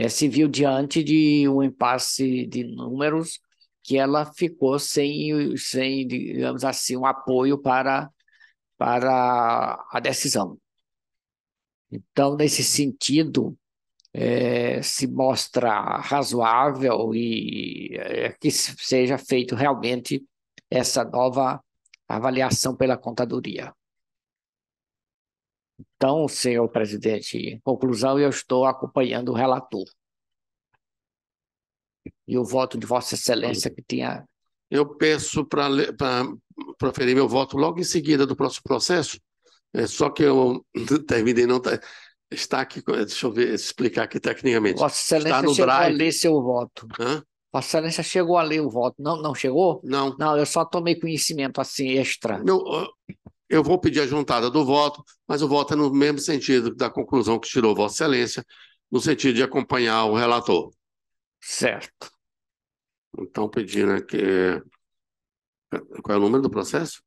se viu diante de um impasse de números que ela ficou sem, digamos assim, um apoio para a decisão. Então, nesse sentido, se mostra razoável e que seja feito realmente essa nova avaliação pela contadoria. Então, senhor presidente, em conclusão, eu estou acompanhando o relator. E o voto de Vossa Excelência que tinha... Eu peço para proferir meu voto logo em seguida do próximo processo, só que eu terminei, não está aqui, deixa eu ver, explicar aqui tecnicamente. Vossa Excelência chegou a ler seu voto. Vossa Excelência chegou a ler o voto. Não chegou? Não. Não, eu só tomei conhecimento assim, extra. Eu vou pedir a juntada do voto, mas o voto é no mesmo sentido da conclusão que tirou Vossa Excelência, no sentido de acompanhar o relator. Certo. Então, pedindo aqui... Qual é o número do processo?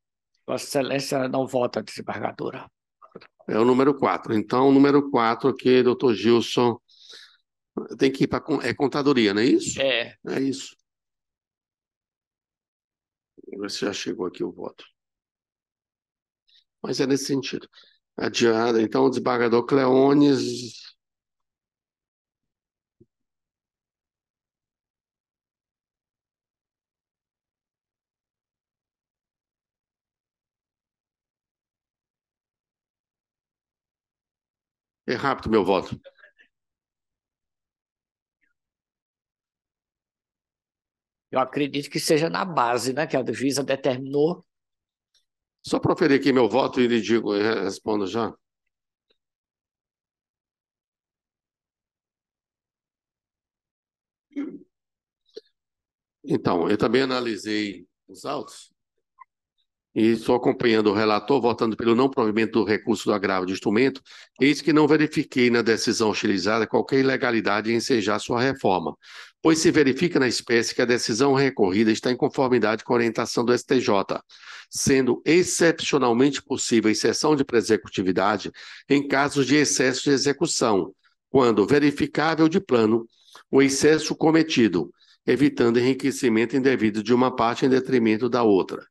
Vossa Excelência não vota, desembargadora. É o número 4. Então, o número 4 aqui, doutor Gilson, tem que ir para contadoria, não é isso? É. É isso. Vamos ver se já chegou aqui o voto. Mas é nesse sentido. Adiado, então, o desembargador Cleones... É rápido meu voto. Eu acredito que seja na base, né? Que a juíza determinou. Só proferir aqui meu voto e lhe digo, respondo já. Então, eu também analisei os autos e estou acompanhando o relator, votando pelo não provimento do recurso do agravo de instrumento, eis que não verifiquei na decisão utilizada qualquer ilegalidade em ensejar sua reforma, pois se verifica na espécie que a decisão recorrida está em conformidade com a orientação do STJ, sendo excepcionalmente possível a exceção de presecutividade em casos de excesso de execução, quando verificável de plano o excesso cometido, evitando enriquecimento indevido de uma parte em detrimento da outra.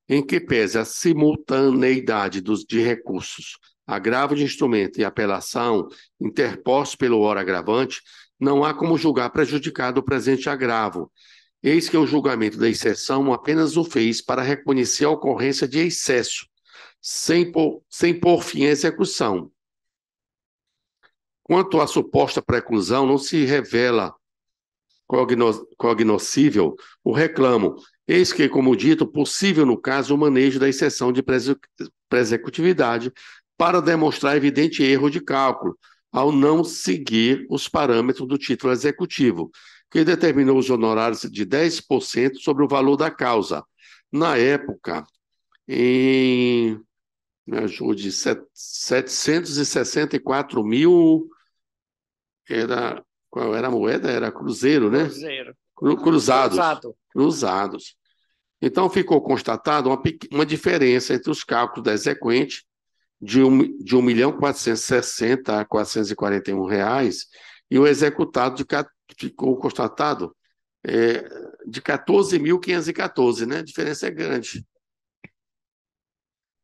Em que pese a simultaneidade de recursos, agravo de instrumento e apelação interpostos pelo ora agravante, não há como julgar prejudicado o presente agravo. Eis que o julgamento da exceção apenas o fez para reconhecer a ocorrência de excesso, sem pôr fim à execução. Quanto à suposta preclusão, não se revela cognoscível o reclamo, eis que, como dito, possível no caso o manejo da exceção de presecutividade para demonstrar evidente erro de cálculo, ao não seguir os parâmetros do título executivo, que determinou os honorários de 10% sobre o valor da causa. Na época, me ajude, 764 mil, qual era a moeda? Era cruzeiro, né? Cruzeiro. Cruzados. Cruzado. Cruzados. Então, ficou constatado uma diferença entre os cálculos da exequente de 1.460.000 a R$ 441 e o executado ficou constatado de 14.514, né? A diferença é grande.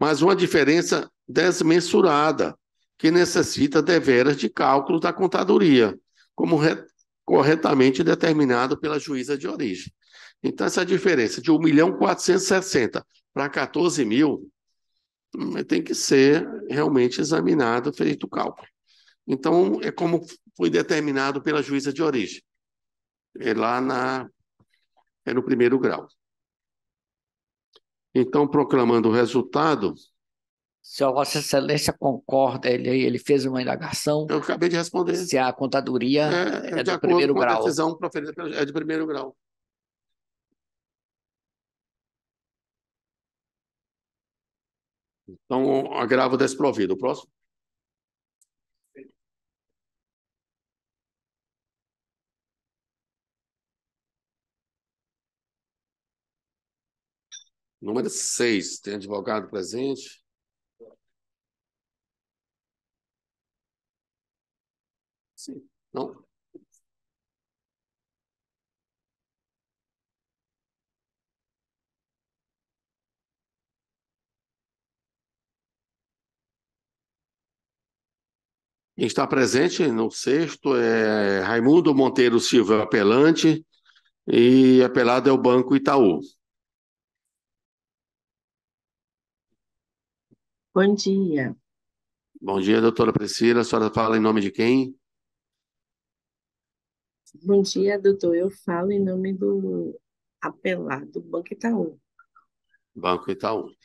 Mas uma diferença desmensurada, que necessita deveras de cálculo da contadoria, como corretamente determinado pela juíza de origem. Então, essa diferença de 1.460.000 para 14.000 tem que ser realmente examinado, feito o cálculo. Então, é como foi determinado pela juíza de origem. É no primeiro grau. Então, proclamando o resultado... Se a Vossa Excelência concorda, ele fez uma indagação. Eu acabei de responder. Se a contadoria é de do primeiro acordo com grau. a decisão proferida é de primeiro grau. Então, agravo desprovido. O próximo? Número 6. Tem advogado presente? Sim. Não? Quem está presente no sexto é Raimundo Monteiro Silva, apelante, e apelado é o Banco Itaú. Bom dia. Bom dia, doutora Priscila. A senhora fala em nome de quem? Bom dia, doutor. Eu falo em nome do apelado Banco Itaú. Banco Itaú.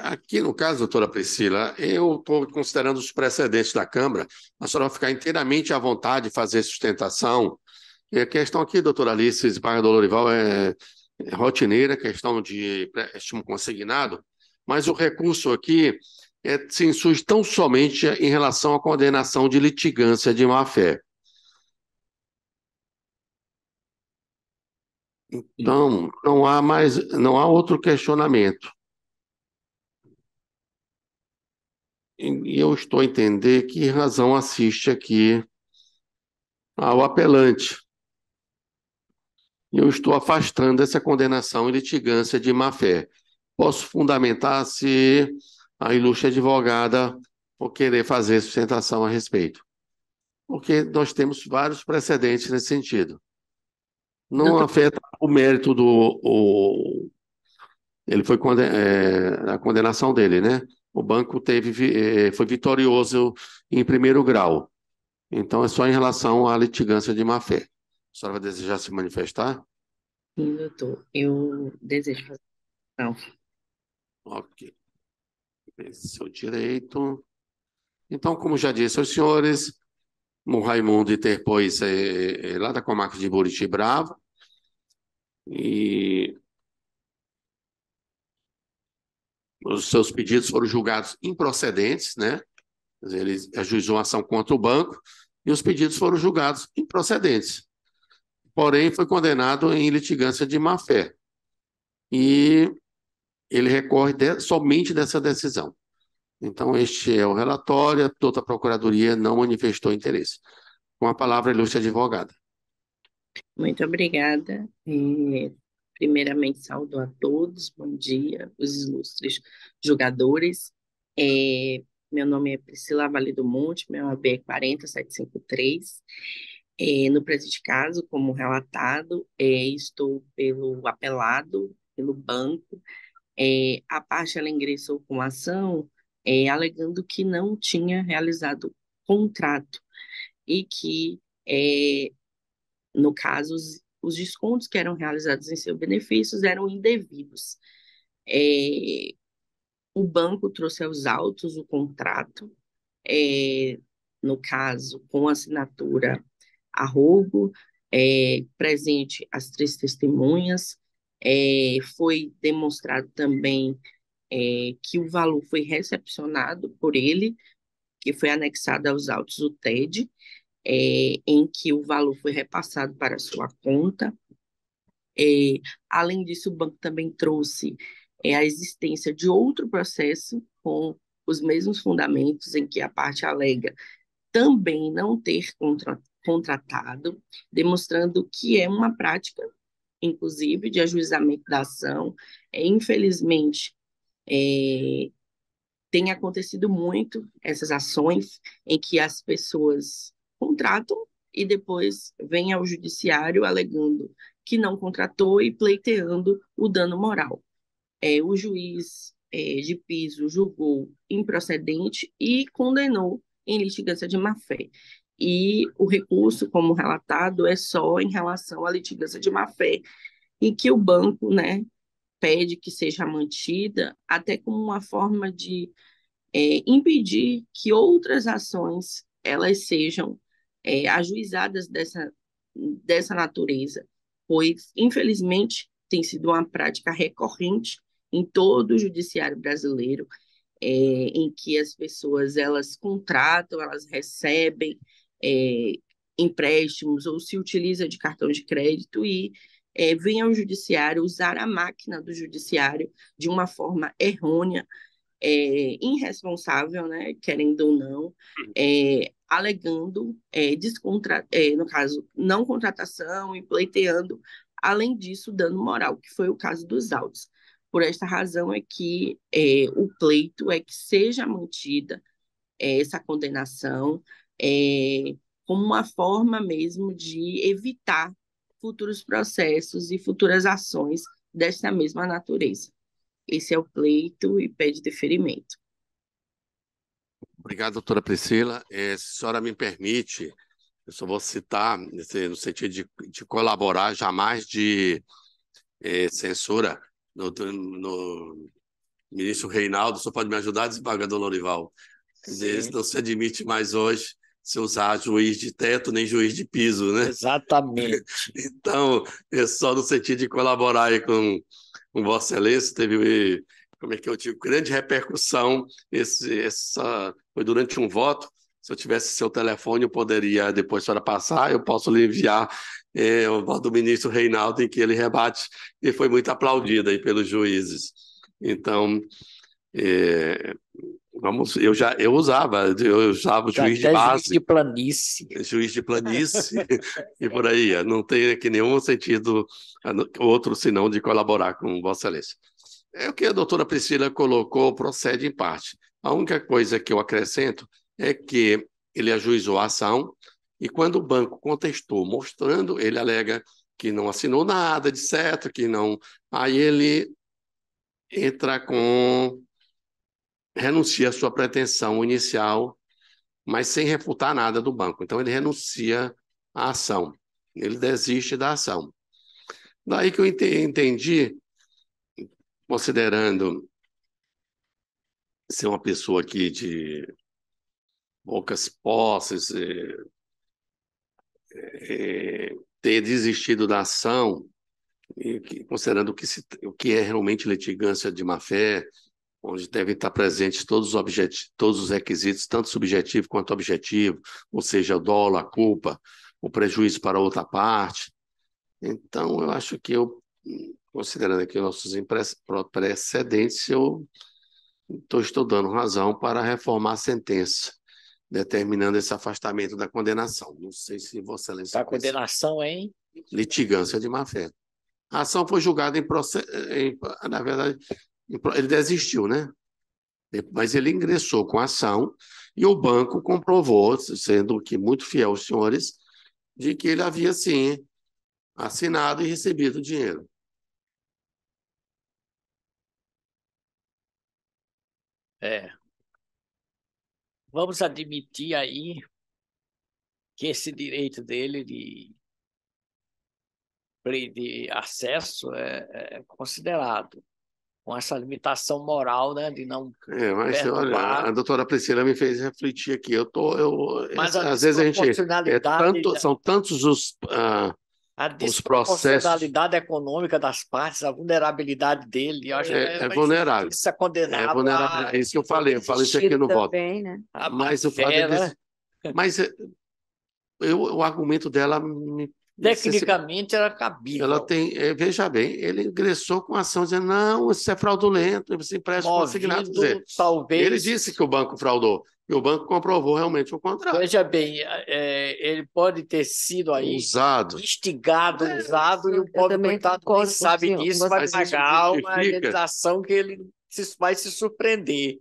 Aqui no caso, doutora Priscila, eu estou considerando os precedentes da Câmara, a senhora vai ficar inteiramente à vontade de fazer sustentação. E a questão aqui, doutora Alice Esbarra do Lorival, é rotineira, questão de empréstimo consignado, mas o recurso aqui se insurge tão somente em relação à condenação de litigância de má-fé. Então, não há outro questionamento. E eu estou a entender que razão assiste aqui ao apelante. Eu estou afastando essa condenação em litigância de má-fé. posso fundamentar se a ilustre advogada for querer fazer sustentação a respeito. Porque nós temos vários precedentes nesse sentido. Não Doutor, afeta o mérito ele foi a condenação dele, né? O banco foi vitorioso em primeiro grau. Então, é só em relação à litigância de má-fé. A senhora vai desejar se manifestar? sim, doutor, eu desejo fazer não. Ok. Esse é seu direito. Então, como já disse aos senhores, o Raimundo interpôs lá da comarca de Buriti Brava e os seus pedidos foram julgados improcedentes, né? Quer dizer, ele ajuizou a ação contra o banco e os pedidos foram julgados improcedentes. Porém, foi condenado em litigância de má-fé. E ele recorre somente dessa decisão. Então, este é o relatório, toda a Procuradoria não manifestou interesse. Com a palavra, ilustre advogada. Muito obrigada. Primeiramente, saúdo a todos, bom dia, os ilustres jogadores. Meu nome é Priscila Vale do Monte, meu AB é 40753. No presente caso, como relatado, estou pelo apelado, pelo banco. A parte ela ingressou com a ação alegando que não tinha realizado contrato e que no caso, os descontos que eram realizados em seus benefícios eram indevidos. O banco trouxe aos autos o contrato, no caso, com assinatura a rogo, presente as 3 testemunhas, foi demonstrado também que o valor foi recepcionado por ele, que foi anexado aos autos o TED, em que o valor foi repassado para a sua conta. Além disso, o banco também trouxe a existência de outro processo com os mesmos fundamentos, em que a parte alega também não ter contratado, demonstrando que é uma prática, inclusive, de ajuizamento da ação. Infelizmente, tem acontecido muito essas ações em que as pessoas contratam e depois vêm ao judiciário alegando que não contratou e pleiteando o dano moral. O juiz de piso julgou improcedente e condenou em litigância de má-fé. E o recurso, como relatado, é só em relação à litigância de má-fé, em que o banco, né, pede que seja mantida, até como uma forma de impedir que outras ações elas sejam ajuizadas dessa natureza, pois, infelizmente, tem sido uma prática recorrente em todo o judiciário brasileiro, em que as pessoas elas contratam, elas recebem empréstimos ou se utiliza de cartão de crédito e vem ao judiciário usar a máquina do judiciário de uma forma errônea, irresponsável, né, querendo ou não, alegando, no caso, não contratação e pleiteando, além disso, dano moral, que foi o caso dos autos. Por esta razão é que o pleito é que seja mantida essa condenação como uma forma mesmo de evitar futuros processos e futuras ações desta mesma natureza. Esse é o pleito e pede deferimento. Obrigado, doutora Priscila. Se a senhora me permite, eu só vou citar, no sentido de colaborar, jamais de censura, no ministro Reinaldo. O senhor pode me ajudar, desembargador Lorival? Não se admite mais hoje se usar juiz de teto nem juiz de piso, né? Exatamente. Então, é só no sentido de colaborar aí com Vossa Excelência, teve, como é que eu digo, grande repercussão. Foi durante um voto. Se eu tivesse seu telefone, eu poderia, depois, a senhora passar, eu posso lhe enviar o voto do ministro Reinaldo, em que ele rebate, e foi muito aplaudido aí pelos juízes. Então, eu usava o juiz de base. Juiz de planície. Juiz de planície e por aí. Não tem aqui nenhum sentido outro senão de colaborar com Vossa Excelência. É o que a doutora Priscila colocou, procede em parte. A única coisa que eu acrescento é que ele ajuizou a ação e quando o banco contestou, mostrando, ele alega que não assinou nada, etc., que não... Aí ele entra com... renuncia à sua pretensão inicial, mas sem refutar nada do banco. Então, ele renuncia à ação. Ele desiste da ação. Daí que eu entendi, considerando ser uma pessoa aqui de poucas posses, ter desistido da ação, e considerando o que é realmente litigância de má-fé, onde devem estar presentes todos os requisitos, tanto subjetivo quanto objetivo, ou seja, o dolo, a culpa, o prejuízo para outra parte. Então, eu acho que considerando aqui nossos precedentes, eu estou dando razão para reformar a sentença, determinando esse afastamento da condenação. Não sei se Vossa Excelência... A condenação em? Litigância de má-fé. A ação foi julgada na verdade, ele desistiu, né? Mas ele ingressou com a ação e o banco comprovou, sendo que muito fiel aos senhores, de que ele havia, sim, assinado e recebido o dinheiro. Vamos admitir aí que esse direito dele de acesso é considerado, com essa limitação moral, né, de não Mas olha, a doutora Priscila me fez refletir aqui. Mas às vezes a gente são tantos a os processos. desproporcionalidade econômica das partes, a vulnerabilidade dele, eu acho que é vulnerável. Isso é condenado. É vulnerável. É isso que eu falei isso aqui no voto. Né? Mas o fato mas o argumento dela tecnicamente era cabível. Ela tem, veja bem, ele ingressou com ação dizendo, não, isso é fraudulento, você empresta consignado. Talvez... Ele disse que o banco fraudou, e o banco comprovou realmente o contrário. Veja bem, ele pode ter sido aí usado, usado, e o pobre coitado nem sabe disso, vai pagar uma indenização que ele vai se surpreender.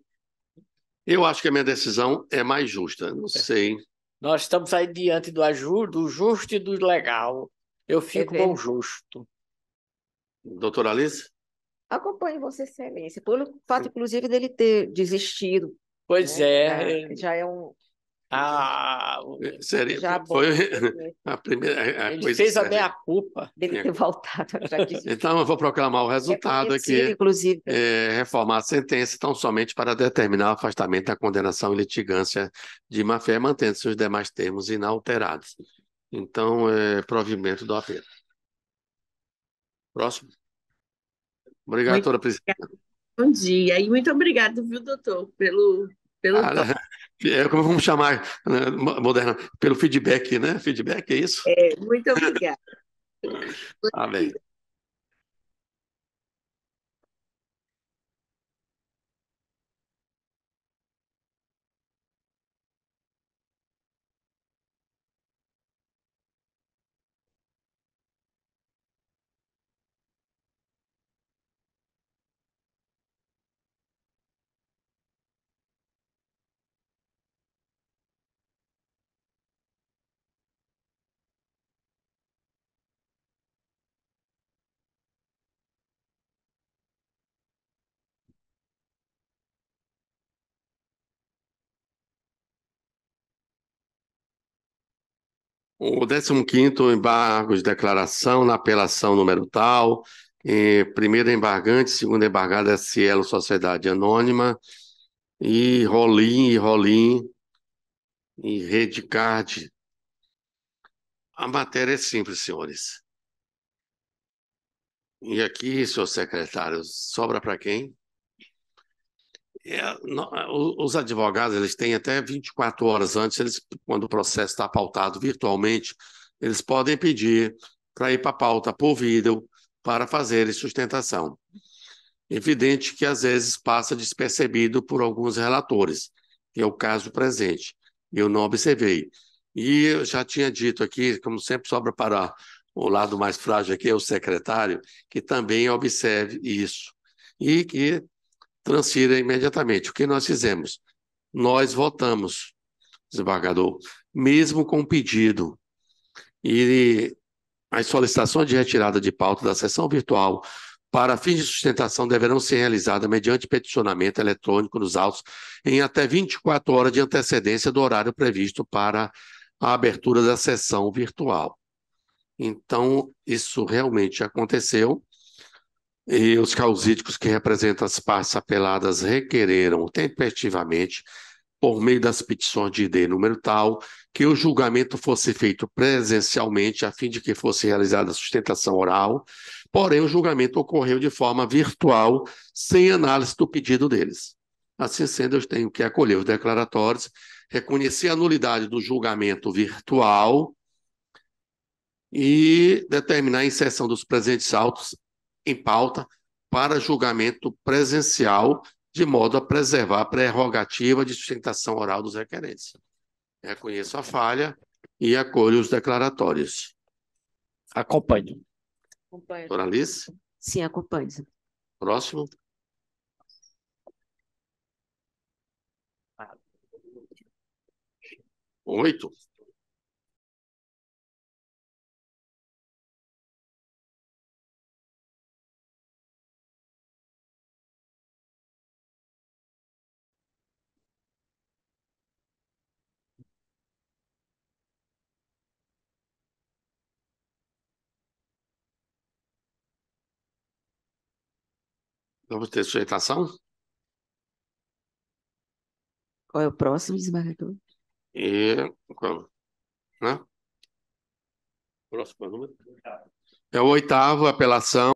Eu acho que a minha decisão é mais justa, não sei. Nós estamos aí diante do justo e do legal. Eu fico com o justo. Doutora Alice? Acompanhe Vossa Excelência, pelo fato, inclusive, dele ter desistido. Pois né? Já é um... Seria, já foi a primeira ele fez a meia-culpa dele ter voltado. Então, eu vou proclamar o resultado aqui, inclusive, reformar a sentença, tão somente para determinar o afastamento da condenação e litigância de má-fé, mantendo-se os demais termos inalterados. Então, provimento do apelo. Próximo. Obrigado, doutora Priscila. Bom dia, e muito obrigado, viu, doutor, pelo como vamos chamar, moderna, pelo feedback, né? Feedback, é isso? Muito obrigada. Amém. O 15º embargo de declaração na apelação número tal, primeiro embargante, segundo embargado é Cielo Sociedade Anônima, e Rolim, e Redcard. A matéria é simples, senhores. E aqui, senhor secretário, sobra para quem? Os advogados, eles têm até 24 horas antes, quando o processo está pautado virtualmente, eles podem pedir para ir para a pauta por vídeo para fazerem sustentação. Evidente que, às vezes, passa despercebido por alguns relatores, que é o caso presente. Eu não observei. E eu já tinha dito aqui, como sempre sobra para o lado mais frágil aqui, é o secretário, que também observe isso. e que transfira imediatamente. O que nós fizemos? Nós votamos, desembargador, mesmo com o pedido e as solicitações de retirada de pauta da sessão virtual para fins de sustentação deverão ser realizadas mediante peticionamento eletrônico nos autos em até 24 horas de antecedência do horário previsto para a abertura da sessão virtual. Então, isso realmente aconteceu e os causídicos que representam as partes apeladas requereram tempestivamente, por meio das petições de ID número tal, que o julgamento fosse feito presencialmente, a fim de que fosse realizada a sustentação oral, porém o julgamento ocorreu de forma virtual, sem análise do pedido deles. Assim sendo, eu tenho que acolher os declaratórios, reconhecer a nulidade do julgamento virtual e determinar a inserção dos presentes autos em pauta para julgamento presencial, de modo a preservar a prerrogativa de sustentação oral dos requerentes. Reconheço a falha e acolho os declaratórios. Acompanho. Acompanho. Doutora Alice, Sim, acompanho. próximo. Ah. 8. Vamos ter sustentação? Qual é o próximo, desembargador? E... né? Próximo número. É o 8º, apelação.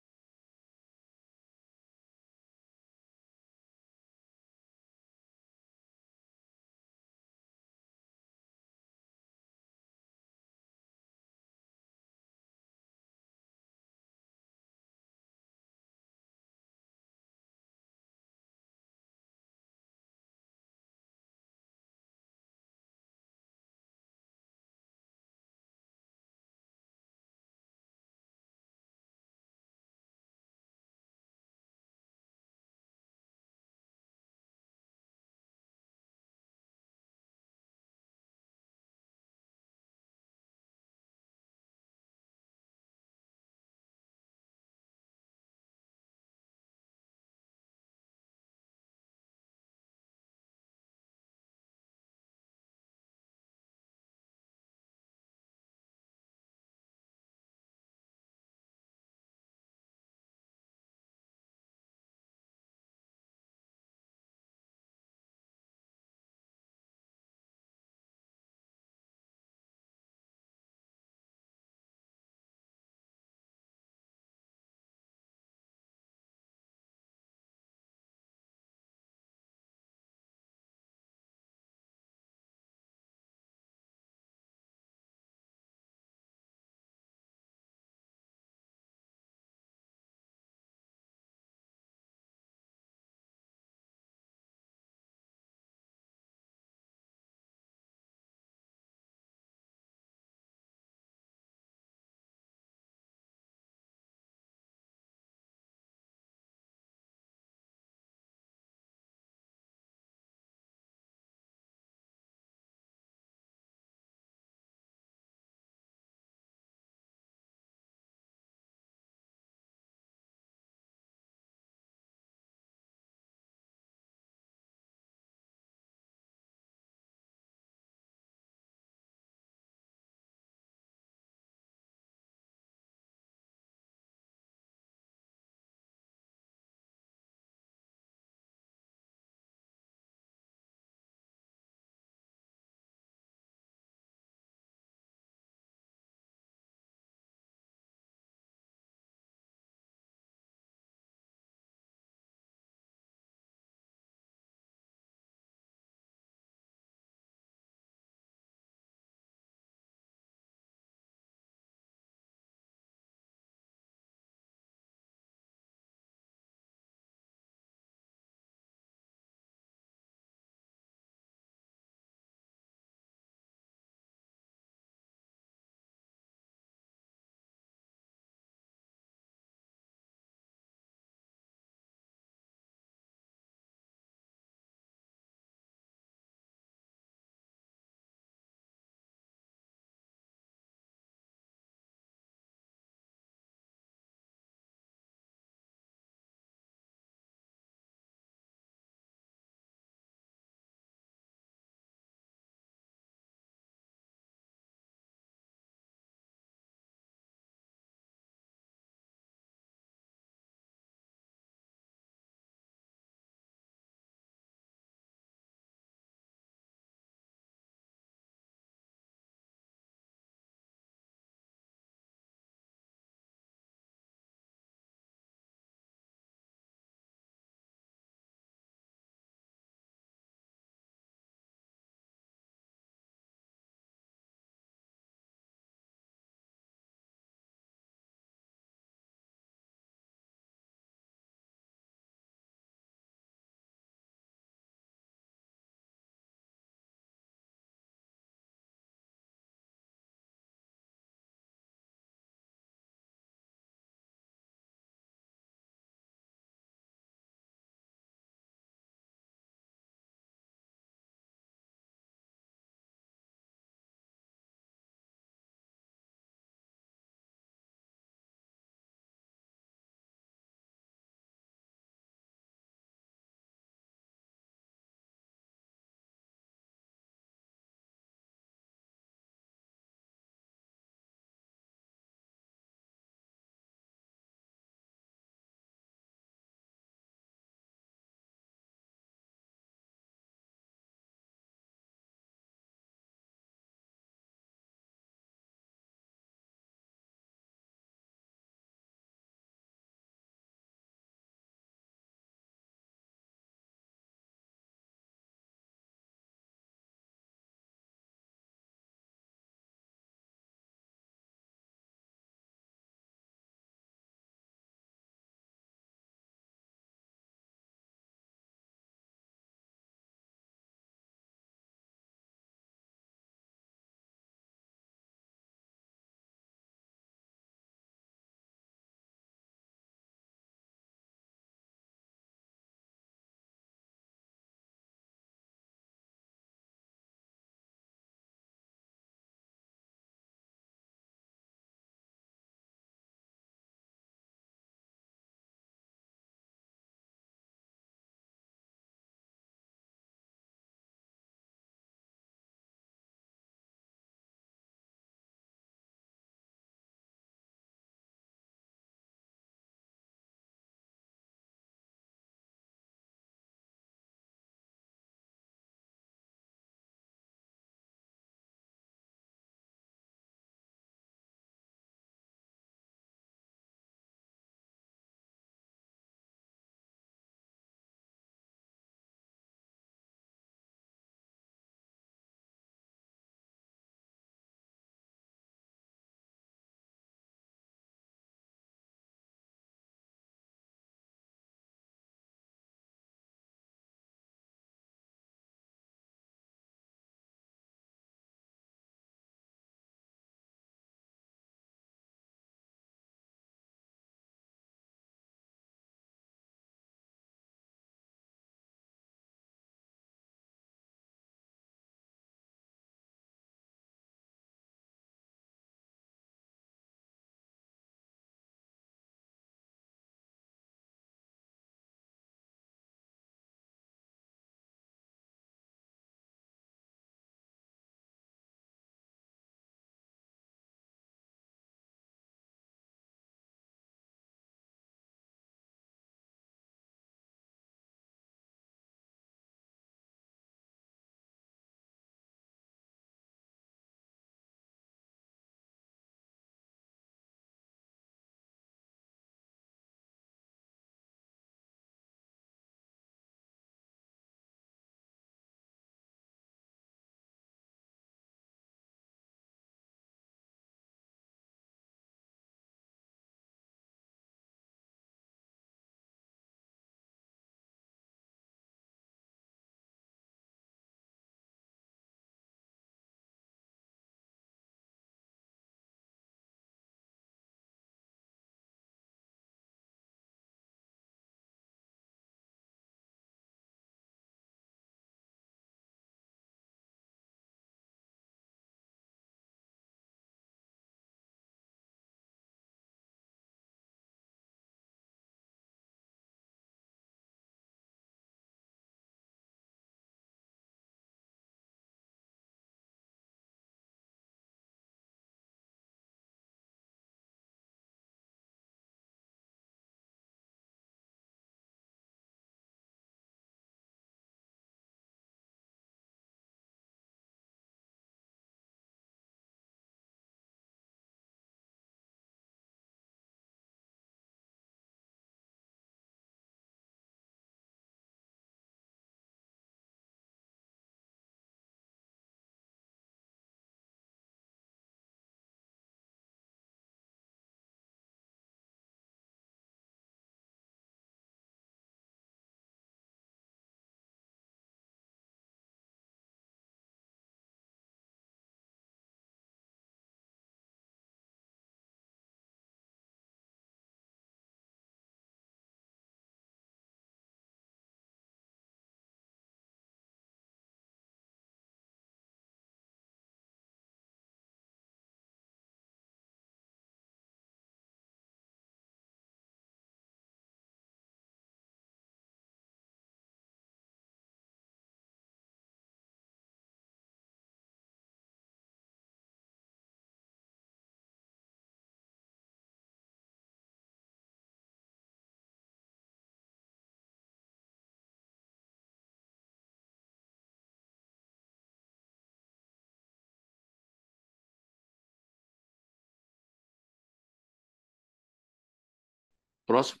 Próximo.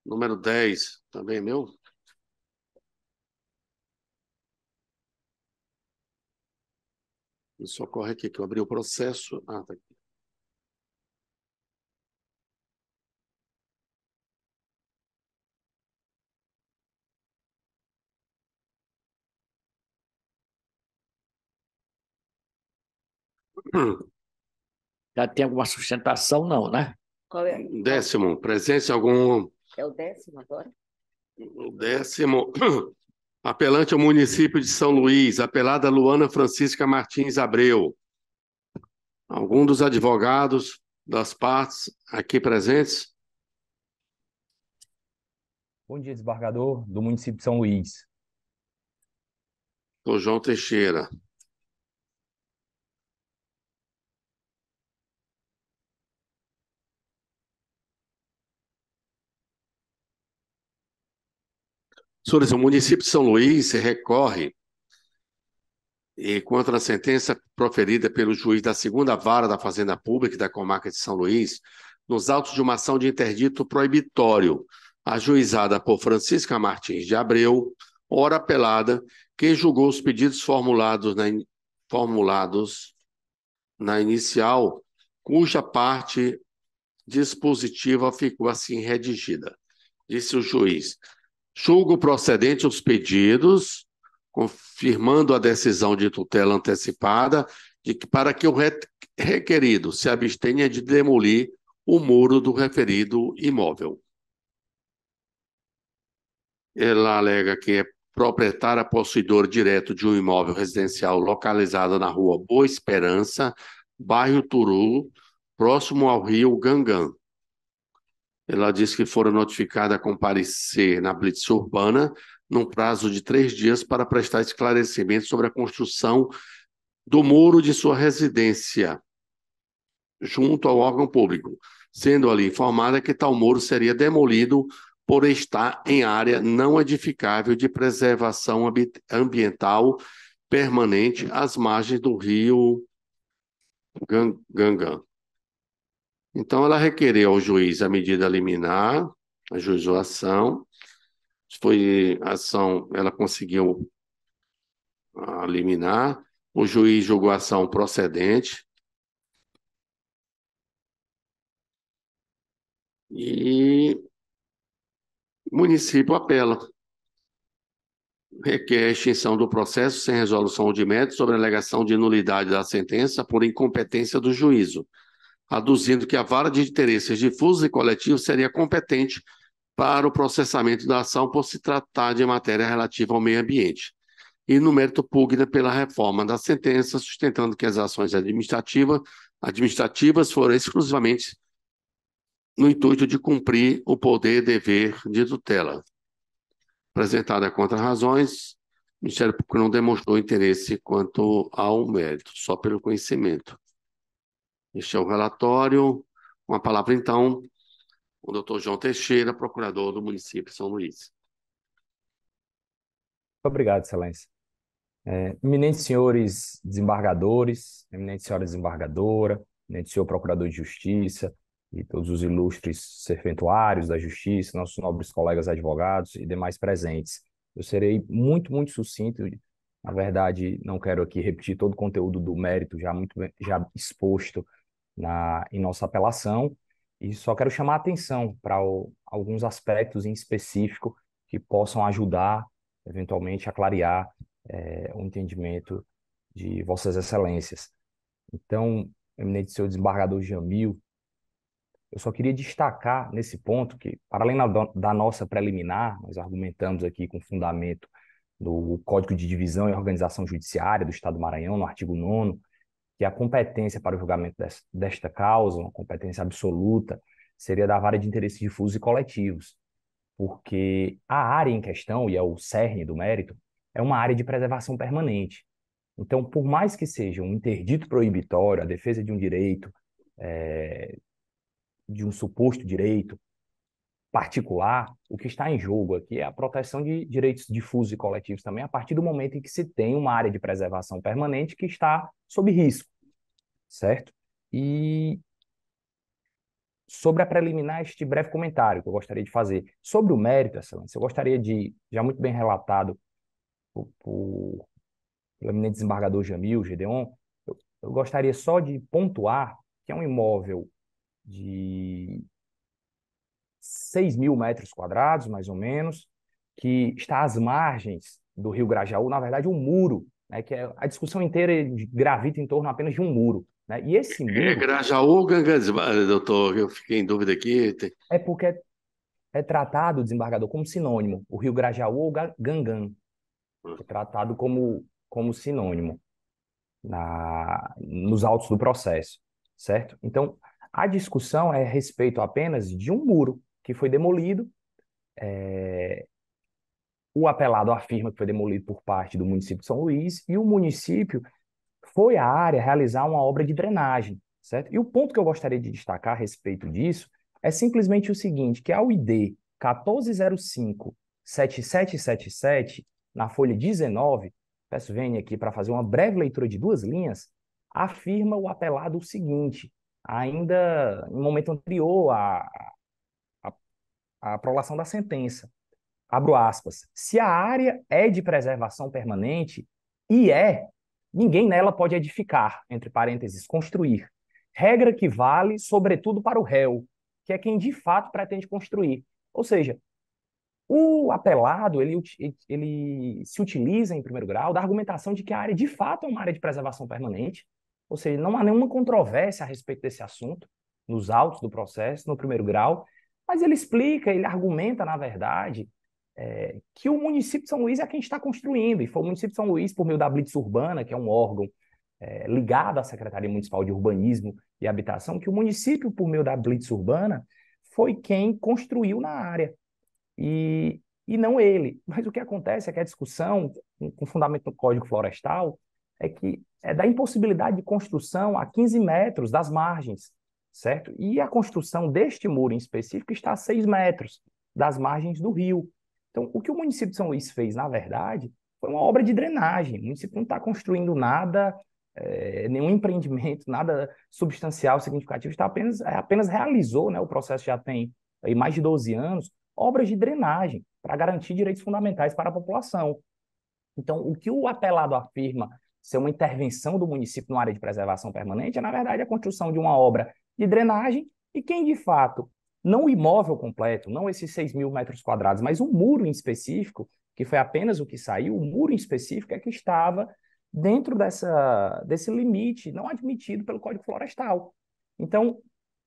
Número 10, também é meu? Me socorre aqui, que eu abri o processo. Ah, tá aqui. Já tem alguma sustentação, não, né? Qual é? 10º, presença em algum... É o 10º agora? O 10º, apelante ao município de São Luís, apelada Luana Francisca Martins Abreu. Algum dos advogados das partes aqui presentes? Bom dia, desembargador do município de São Luís. Sou João Teixeira. Senhores, o município de São Luís recorre e contra a sentença proferida pelo juiz da segunda vara da Fazenda Pública da comarca de São Luís, nos autos de uma ação de interdito proibitório, ajuizada por Francisca Martins de Abreu, ora apelada, que julgou os pedidos formulados na inicial, cuja parte dispositiva ficou assim redigida. Disse o juiz: julgo procedente os pedidos, confirmando a decisão de tutela antecipada, para que o requerido se abstenha de demolir o muro do referido imóvel. Ela alega que é proprietária possuidora direto de um imóvel residencial localizado na rua Boa Esperança, bairro Turu, próximo ao rio Gangã. Ela diz que fora notificada a comparecer na Blitz Urbana num prazo de 3 dias para prestar esclarecimento sobre a construção do muro de sua residência junto ao órgão público, sendo ali informada que tal muro seria demolido por estar em área não edificável de preservação ambiental permanente às margens do rio Gangã. Então, ela requereu ao juiz a medida liminar, ajuizou a ação. Foi a ação, ela conseguiu liminar, o juiz julgou a ação procedente e o município apela. Requer a extinção do processo sem resolução de mérito sobre a alegação de nulidade da sentença por incompetência do juízo, aduzindo que a vara de interesses difusos e coletivos seria competente para o processamento da ação por se tratar de matéria relativa ao meio ambiente. E no mérito pugna pela reforma da sentença, sustentando que as ações administrativas foram exclusivamente no intuito de cumprir o poder e dever de tutela. Apresentada contra razões, o Ministério Público não demonstrou interesse quanto ao mérito, só pelo conhecimento. Este é o relatório. Com a palavra, então, o doutor João Teixeira, procurador do município de São Luís. Obrigado, Excelência. Eminentes senhores desembargadores, eminente senhora desembargadora, eminente senhor procurador de justiça e todos os ilustres serventuários da justiça, nossos nobres colegas advogados e demais presentes. Eu serei muito, muito sucinto. Na verdade, não quero aqui repetir todo o conteúdo do mérito já exposto em nossa apelação, e só quero chamar a atenção para alguns aspectos em específico que possam ajudar, eventualmente, a clarear o entendimento de Vossas Excelências. Então, eminente senhor desembargador Jamil, eu só queria destacar nesse ponto que, para além da nossa preliminar, nós argumentamos aqui com fundamento do Código de Divisão e Organização Judiciária do Estado do Maranhão, no artigo 9º, que a competência para o julgamento desta causa, uma competência absoluta, seria da vara de interesses difusos e coletivos, porque a área em questão, e é o cerne do mérito, é uma área de preservação permanente. Então, por mais que seja um interdito proibitório, a defesa de um direito, de um suposto direito particular, o que está em jogo aqui é a proteção de direitos difusos e coletivos também, a partir do momento em que se tem uma área de preservação permanente que está sob risco, certo? E sobre a preliminar, este breve comentário que eu gostaria de fazer. Sobre o mérito, Excelência, eu gostaria de, já muito bem relatado pelo eminente desembargador Jamil Gedeon, eu gostaria só de pontuar que é um imóvel de 6.000 metros quadrados, mais ou menos, que está às margens do Rio Grajaú, na verdade, um muro, né, que a discussão inteira gravita em torno apenas de um muro. Né? E esse É muro Grajaú ou Ganganzibá, doutor? Eu fiquei em dúvida aqui. é porque é tratado, desembargador, como sinônimo. O Rio Grajaú ou Gangan é tratado como sinônimo nos autos do processo, certo? Então, a discussão é a respeito apenas de um muro que foi demolido. O apelado afirma que foi demolido por parte do município de São Luís e o município foi à área realizar uma obra de drenagem, certo? E o ponto que eu gostaria de destacar a respeito disso é simplesmente o seguinte, que a UID 1405-7777, na folha 19, peço venha aqui para fazer uma breve leitura de 2 linhas, afirma o apelado o seguinte, ainda em momento anterior à prolação da sentença. Abro aspas. Se a área é de preservação permanente, e ninguém nela pode edificar, entre parênteses, construir. Regra que vale, sobretudo, para o réu, que é quem de fato pretende construir. Ou seja, o apelado, ele se utiliza, em primeiro grau, da argumentação de que a área de fato é uma área de preservação permanente, ou seja, não há nenhuma controvérsia a respeito desse assunto, nos autos do processo, no primeiro grau, mas ele explica, ele argumenta, na verdade, que o município de São Luís é quem está construindo, e foi o município de São Luís, por meio da Blitz Urbana, que é um órgão ligado à Secretaria Municipal de Urbanismo e Habitação, que o município, por meio da Blitz Urbana, foi quem construiu na área, e não ele. Mas o que acontece é que a discussão, com fundamento no Código Florestal, é que é da impossibilidade de construção a 15 metros das margens, certo? E a construção deste muro em específico está a 6 metros das margens do rio. Então, o que o município de São Luís fez, na verdade, foi uma obra de drenagem. O município não está construindo nada, nenhum empreendimento, nada substancial, significativo, apenas realizou, né, o processo já tem aí mais de 12 anos, obras de drenagem para garantir direitos fundamentais para a população. Então, o que o apelado afirma ser uma intervenção do município numa área de preservação permanente é, na verdade, a construção de uma obra de drenagem e quem, de fato, não o imóvel completo, não esses 6.000 metros quadrados, mas um muro em específico, que foi apenas o que saiu, o muro em específico é que estava dentro desse limite não admitido pelo Código Florestal. Então,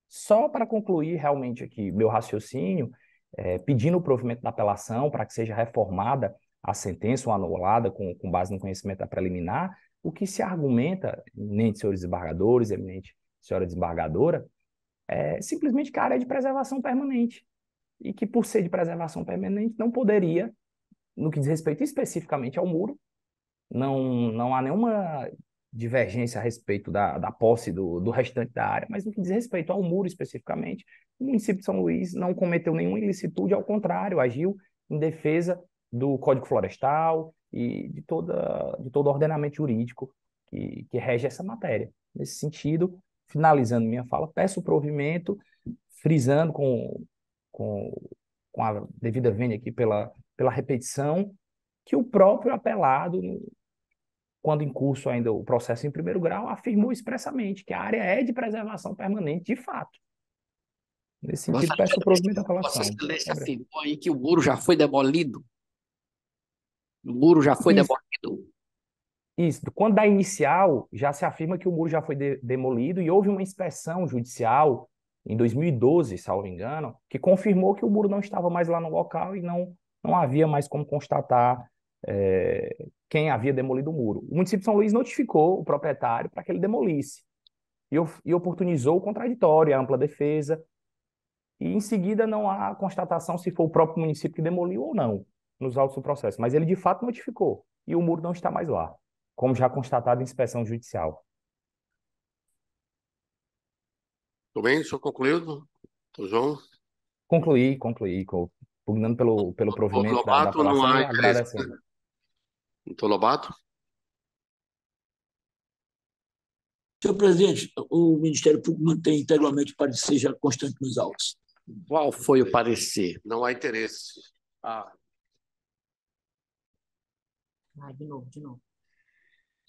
só para concluir realmente aqui meu raciocínio, pedindo o provimento da apelação para que seja reformada a sentença ou anulada com base no conhecimento da preliminar, o que se argumenta, eminentes senhores desembargadores, eminente senhora desembargadora, é simplesmente que a área é de preservação permanente e que, por ser de preservação permanente, não poderia, no que diz respeito especificamente ao muro, não há nenhuma divergência a respeito da posse do restante da área, mas no que diz respeito ao muro especificamente, o município de São Luís não cometeu nenhuma ilicitude, ao contrário, agiu em defesa do Código Florestal e de todo o ordenamento jurídico que rege essa matéria. Nesse sentido, finalizando minha fala, peço o provimento, frisando com, com a devida vênia aqui pela repetição, que o próprio apelado, quando em curso ainda o processo em primeiro grau, afirmou expressamente que a área é de preservação permanente de fato. Nesse sentido, peço o provimento da apelação. Vossa Excelência afirmou aí que o muro já foi demolido. O muro já foi demolido. Isso. Quando da inicial, já se afirma que o muro já foi demolido e houve uma inspeção judicial em 2012, salvo engano, que confirmou que o muro não estava mais lá no local e não havia mais como constatar quem havia demolido o muro. O município de São Luís notificou o proprietário para que ele demolisse e oportunizou o contraditório, a ampla defesa, e em seguida não há constatação se foi o próprio município que demoliu ou não nos autos do processo, mas ele de fato notificou e o muro não está mais lá, como já constatado em inspeção judicial. Tudo bem? O senhor concluiu, doutor João? Concluí, pugnando pelo provimento da Lobato, não apelação há e agradecendo. Doutor Lobato? Senhor presidente, o Ministério Público mantém integralmente o parecer já constante nos autos. Qual foi o parecer? Não há interesse. De novo.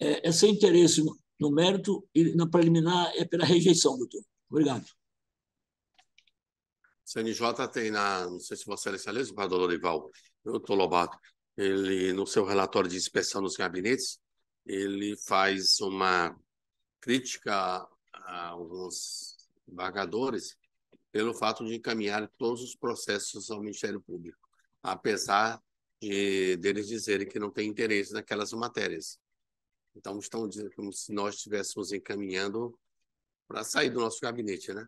É sem interesse no mérito e na preliminar é pela rejeição, doutor. Obrigado. O CNJ tem não sei se você é desembargador Lorival, doutor Lobato, ele, no seu relatório de inspeção nos gabinetes, ele faz uma crítica a alguns embargadores pelo fato de encaminhar todos os processos ao Ministério Público, apesar deles dizerem que não tem interesse naquelas matérias. Então, estão dizendo como se nós estivéssemos encaminhando para sair do nosso gabinete, né?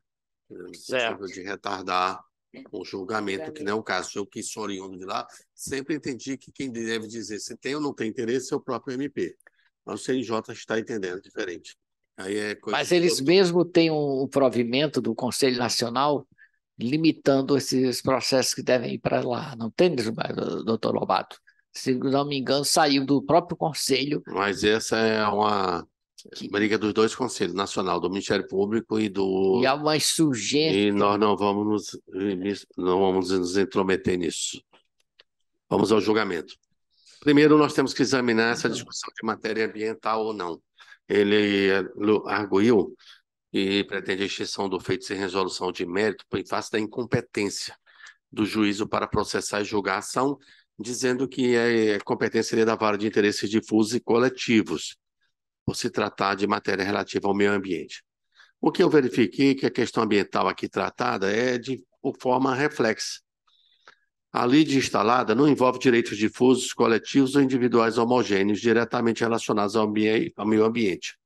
No sentido de retardar o julgamento, que não é o caso. Eu que sou oriundo de lá, sempre entendi que quem deve dizer se tem ou não tem interesse é o próprio MP. Mas o CNJ está entendendo diferente. Aí Mas eles mesmo têm um provimento do Conselho Nacional limitando esses processos que devem ir para lá. Não tem, doutor Lobato? Se não me engano, saiu do próprio Conselho. Mas essa é uma briga dos dois conselhos, nacional, do Ministério Público e do... E há uma insurgência. E nós não vamos nos intrometer nisso. Vamos ao julgamento. Primeiro, nós temos que examinar essa discussão de matéria ambiental ou não. Ele arguiu e pretende a extinção do feito sem resolução de mérito em face da incompetência do juízo para processar e julgar a ação, dizendo que a competência seria da vara de interesses difusos e coletivos, por se tratar de matéria relativa ao meio ambiente. O que eu verifiquei que a questão ambiental aqui tratada é de forma reflexa. A lide instalada não envolve direitos difusos, coletivos ou individuais homogêneos diretamente relacionados ao meio ambiente.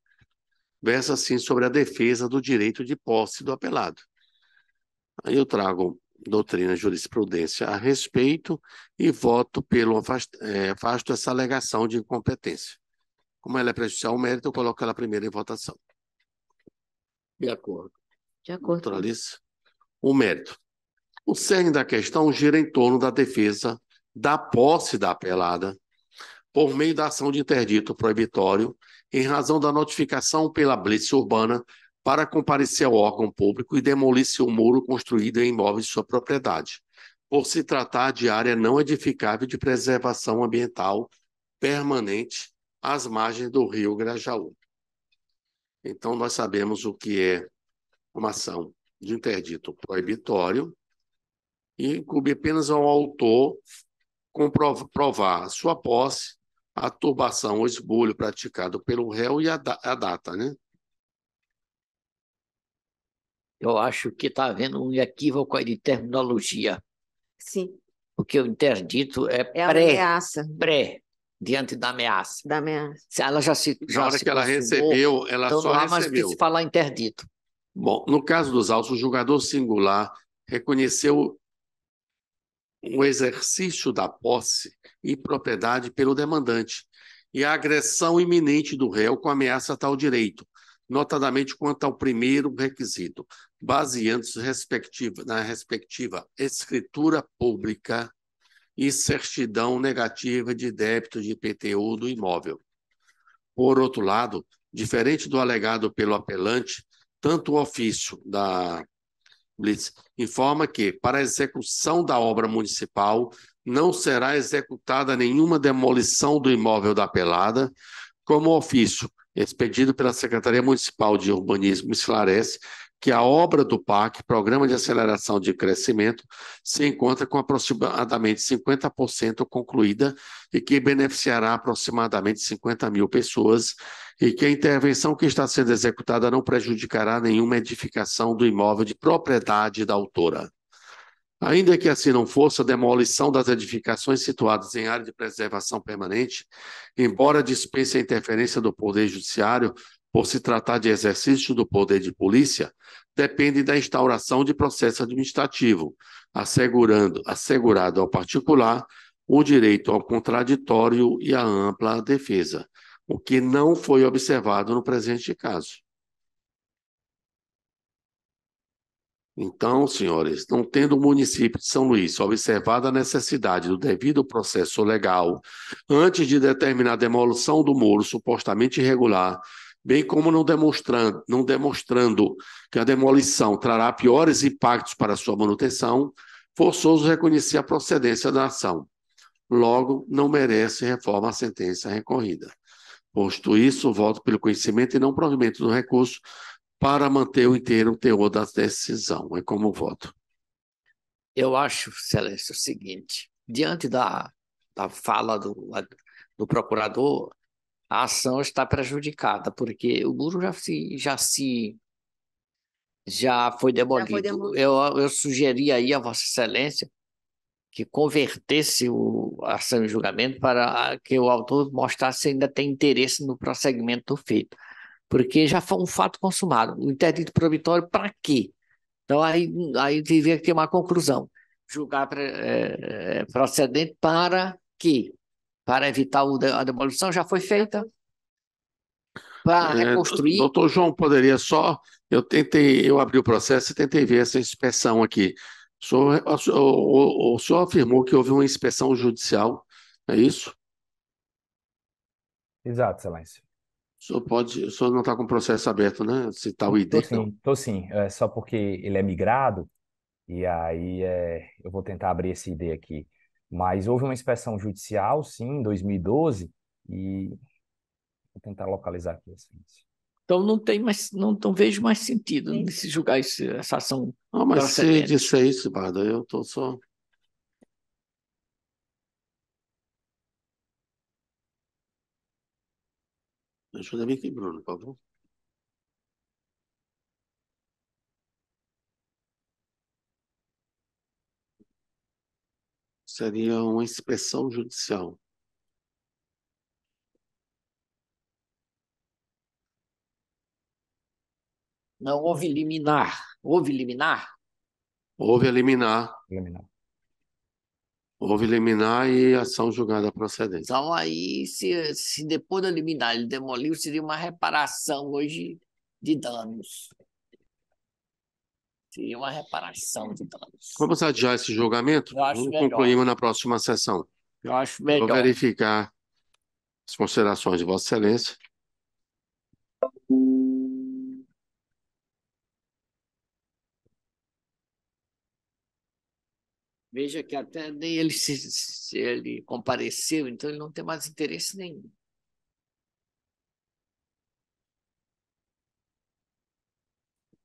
Versa, assim, sobre a defesa do direito de posse do apelado. Aí eu trago doutrina e jurisprudência a respeito e voto pelo afasto essa alegação de incompetência. Como ela é prejudicial ao mérito, eu coloco ela primeiro em votação. De acordo. De acordo. Doutora Alice? O mérito. O cerne da questão gira em torno da defesa da posse da apelada por meio da ação de interdito proibitório em razão da notificação pela blitz urbana para comparecer ao órgão público e demolir-se o muro construído em imóvel de sua propriedade, por se tratar de área não edificável de preservação ambiental permanente às margens do rio Grajaú. Então, nós sabemos o que é uma ação de interdito proibitório e incumbe apenas ao autor provar a sua posse, a turbação ou esbulho praticado pelo réu e a data, né? Eu acho que está havendo um equívoco aí de terminologia. Sim. Porque o interdito é a ameaça. Diante da ameaça. Da ameaça. Se ela já se Na hora que ela recebeu, ela então só não há recebeu. mais que se falar interdito. Bom, no caso dos autos, o julgador singular reconheceu o exercício da posse e propriedade pelo demandante e a agressão iminente do réu com ameaça a tal direito, notadamente quanto ao primeiro requisito, baseando-se na respectiva escritura pública e certidão negativa de débito de IPTU do imóvel. Por outro lado, diferente do alegado pelo apelante, tanto o ofício da Blitz informa que, para a execução da obra municipal, não será executada nenhuma demolição do imóvel da apelada, como o ofício expedido pela Secretaria Municipal de Urbanismo esclarece que a obra do PAC, Programa de Aceleração de Crescimento, se encontra com aproximadamente 50% concluída e que beneficiará aproximadamente 50 mil pessoas e que a intervenção que está sendo executada não prejudicará nenhuma edificação do imóvel de propriedade da autora. Ainda que assim não fosse, a demolição das edificações situadas em área de preservação permanente, embora dispense a interferência do Poder Judiciário, por se tratar de exercício do poder de polícia, depende da instauração de processo administrativo, assegurado ao particular o direito ao contraditório e à ampla defesa, o que não foi observado no presente caso. Então, senhores, não tendo o município de São Luís observado a necessidade do devido processo legal, antes de determinar a demolição do muro supostamente irregular, bem como não demonstrando que a demolição trará piores impactos para sua manutenção, forçoso reconhecer a procedência da ação. Logo, não merece reforma a sentença recorrida. Posto isso, voto pelo conhecimento e não provimento do recurso para manter o inteiro teor da decisão. É como voto. Eu acho, Celeste, o seguinte: diante da fala do procurador, a ação está prejudicada, porque o muro já foi demolido. demolido. Eu sugeri aí a Vossa Excelência que convertesse a ação em julgamento para que o autor mostrasse se ainda tem interesse no prosseguimento do feito, porque já foi um fato consumado. O interdito proibitório, para quê? Então, aí teria que ter uma conclusão. Julgar procedente para quê? Para evitar a demolição, já foi feita. Para reconstruir. Doutor João, poderia só... Eu abri o processo e tentei ver essa inspeção aqui. O senhor afirmou que houve uma inspeção judicial, é isso? Exato, Excelência. O senhor não está com o processo aberto, né? Citar o ID, não. Tô sim. É só porque ele é migrado, e aí eu vou tentar abrir esse ID aqui. Mas houve uma inspeção judicial, sim, em 2012, e vou tentar localizar aqui, Excelência. Então não vejo mais sentido de se julgar essa ação. Não, mas se procedente. disser isso, Barda, eu estou só... Ajuda-me aqui, Bruno, por favor. Seria uma inspeção judicial. Não houve liminar. Houve liminar? Houve liminar. Liminar. Houve liminar e ação julgada procedente. Então, aí, se depois da liminar ele demoliu, seria uma reparação hoje de danos. Seria uma reparação de danos. Vamos adiar esse julgamento? Eu acho Vamos melhor. concluirmos na próxima sessão. Eu acho Vou melhor. verificar as considerações de Vossa Excelência. Veja que até nem ele se ele compareceu, então ele não tem mais interesse nenhum.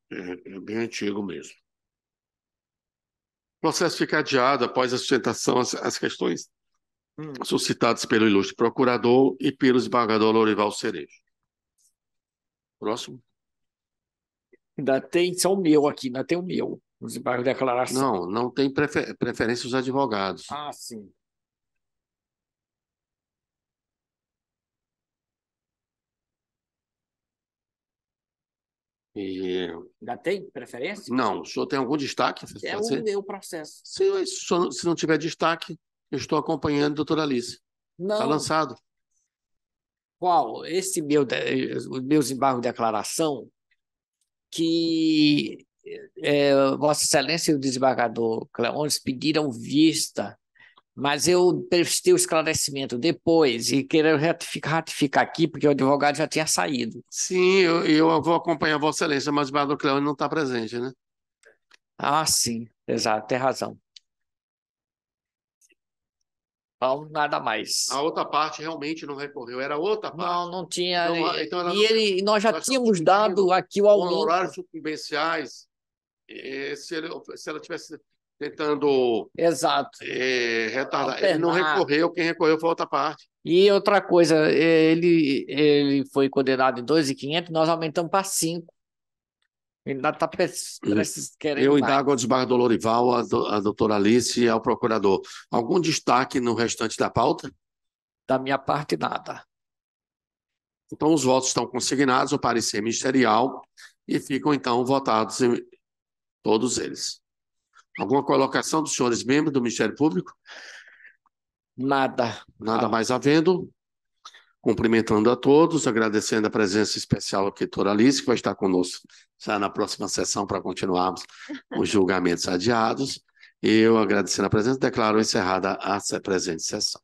É bem antigo mesmo. O processo fica adiado após a sustentação às questões suscitadas pelo ilustre procurador e pelo desembargador Lorival Cerejo. Próximo. Ainda tem só o meu aqui, ainda tem o meu. O desembargo de declaração. Não tem preferência dos advogados. Ah, sim. Ainda tem preferência? Não, o senhor tem algum destaque? É o meu processo. Se não tiver destaque, eu estou acompanhando a doutora Alice. Não. Está lançado. Qual? Esse o meu desembargo de declaração, que Vossa Excelência e o desembargador Cleones pediram vista, mas eu prestei o esclarecimento depois e quero ratificar aqui, porque o advogado já tinha saído. Sim, eu vou acompanhar Vossa Excelência, mas o desembargador Cleones não está presente, né? Ah, sim, exato, tem razão. Então, nada mais. A outra parte realmente não recorreu, era outra parte. Não tinha. Então nós já tínhamos dado aqui o aumento. Honorários sucumbenciais, se ela tivesse tentando Exato. retardar, ele não recorreu, quem recorreu foi outra parte. E outra coisa, ele foi condenado em 2.500, nós aumentamos para 5. Ele ainda está querendo. Eu indago ao desembargador Lorival, a doutora Alice e ao procurador. Algum destaque no restante da pauta? Da minha parte, nada. Então, os votos estão consignados, o parecer ministerial, e ficam, então, votados todos eles. Alguma colocação dos senhores membros do Ministério Público? Nada. Nada mais havendo. Cumprimentando a todos, agradecendo a presença especial aqui, doutora Alice, que vai estar conosco já na próxima sessão para continuarmos os julgamentos adiados. Eu, agradecendo a presença, declaro encerrada a presente sessão.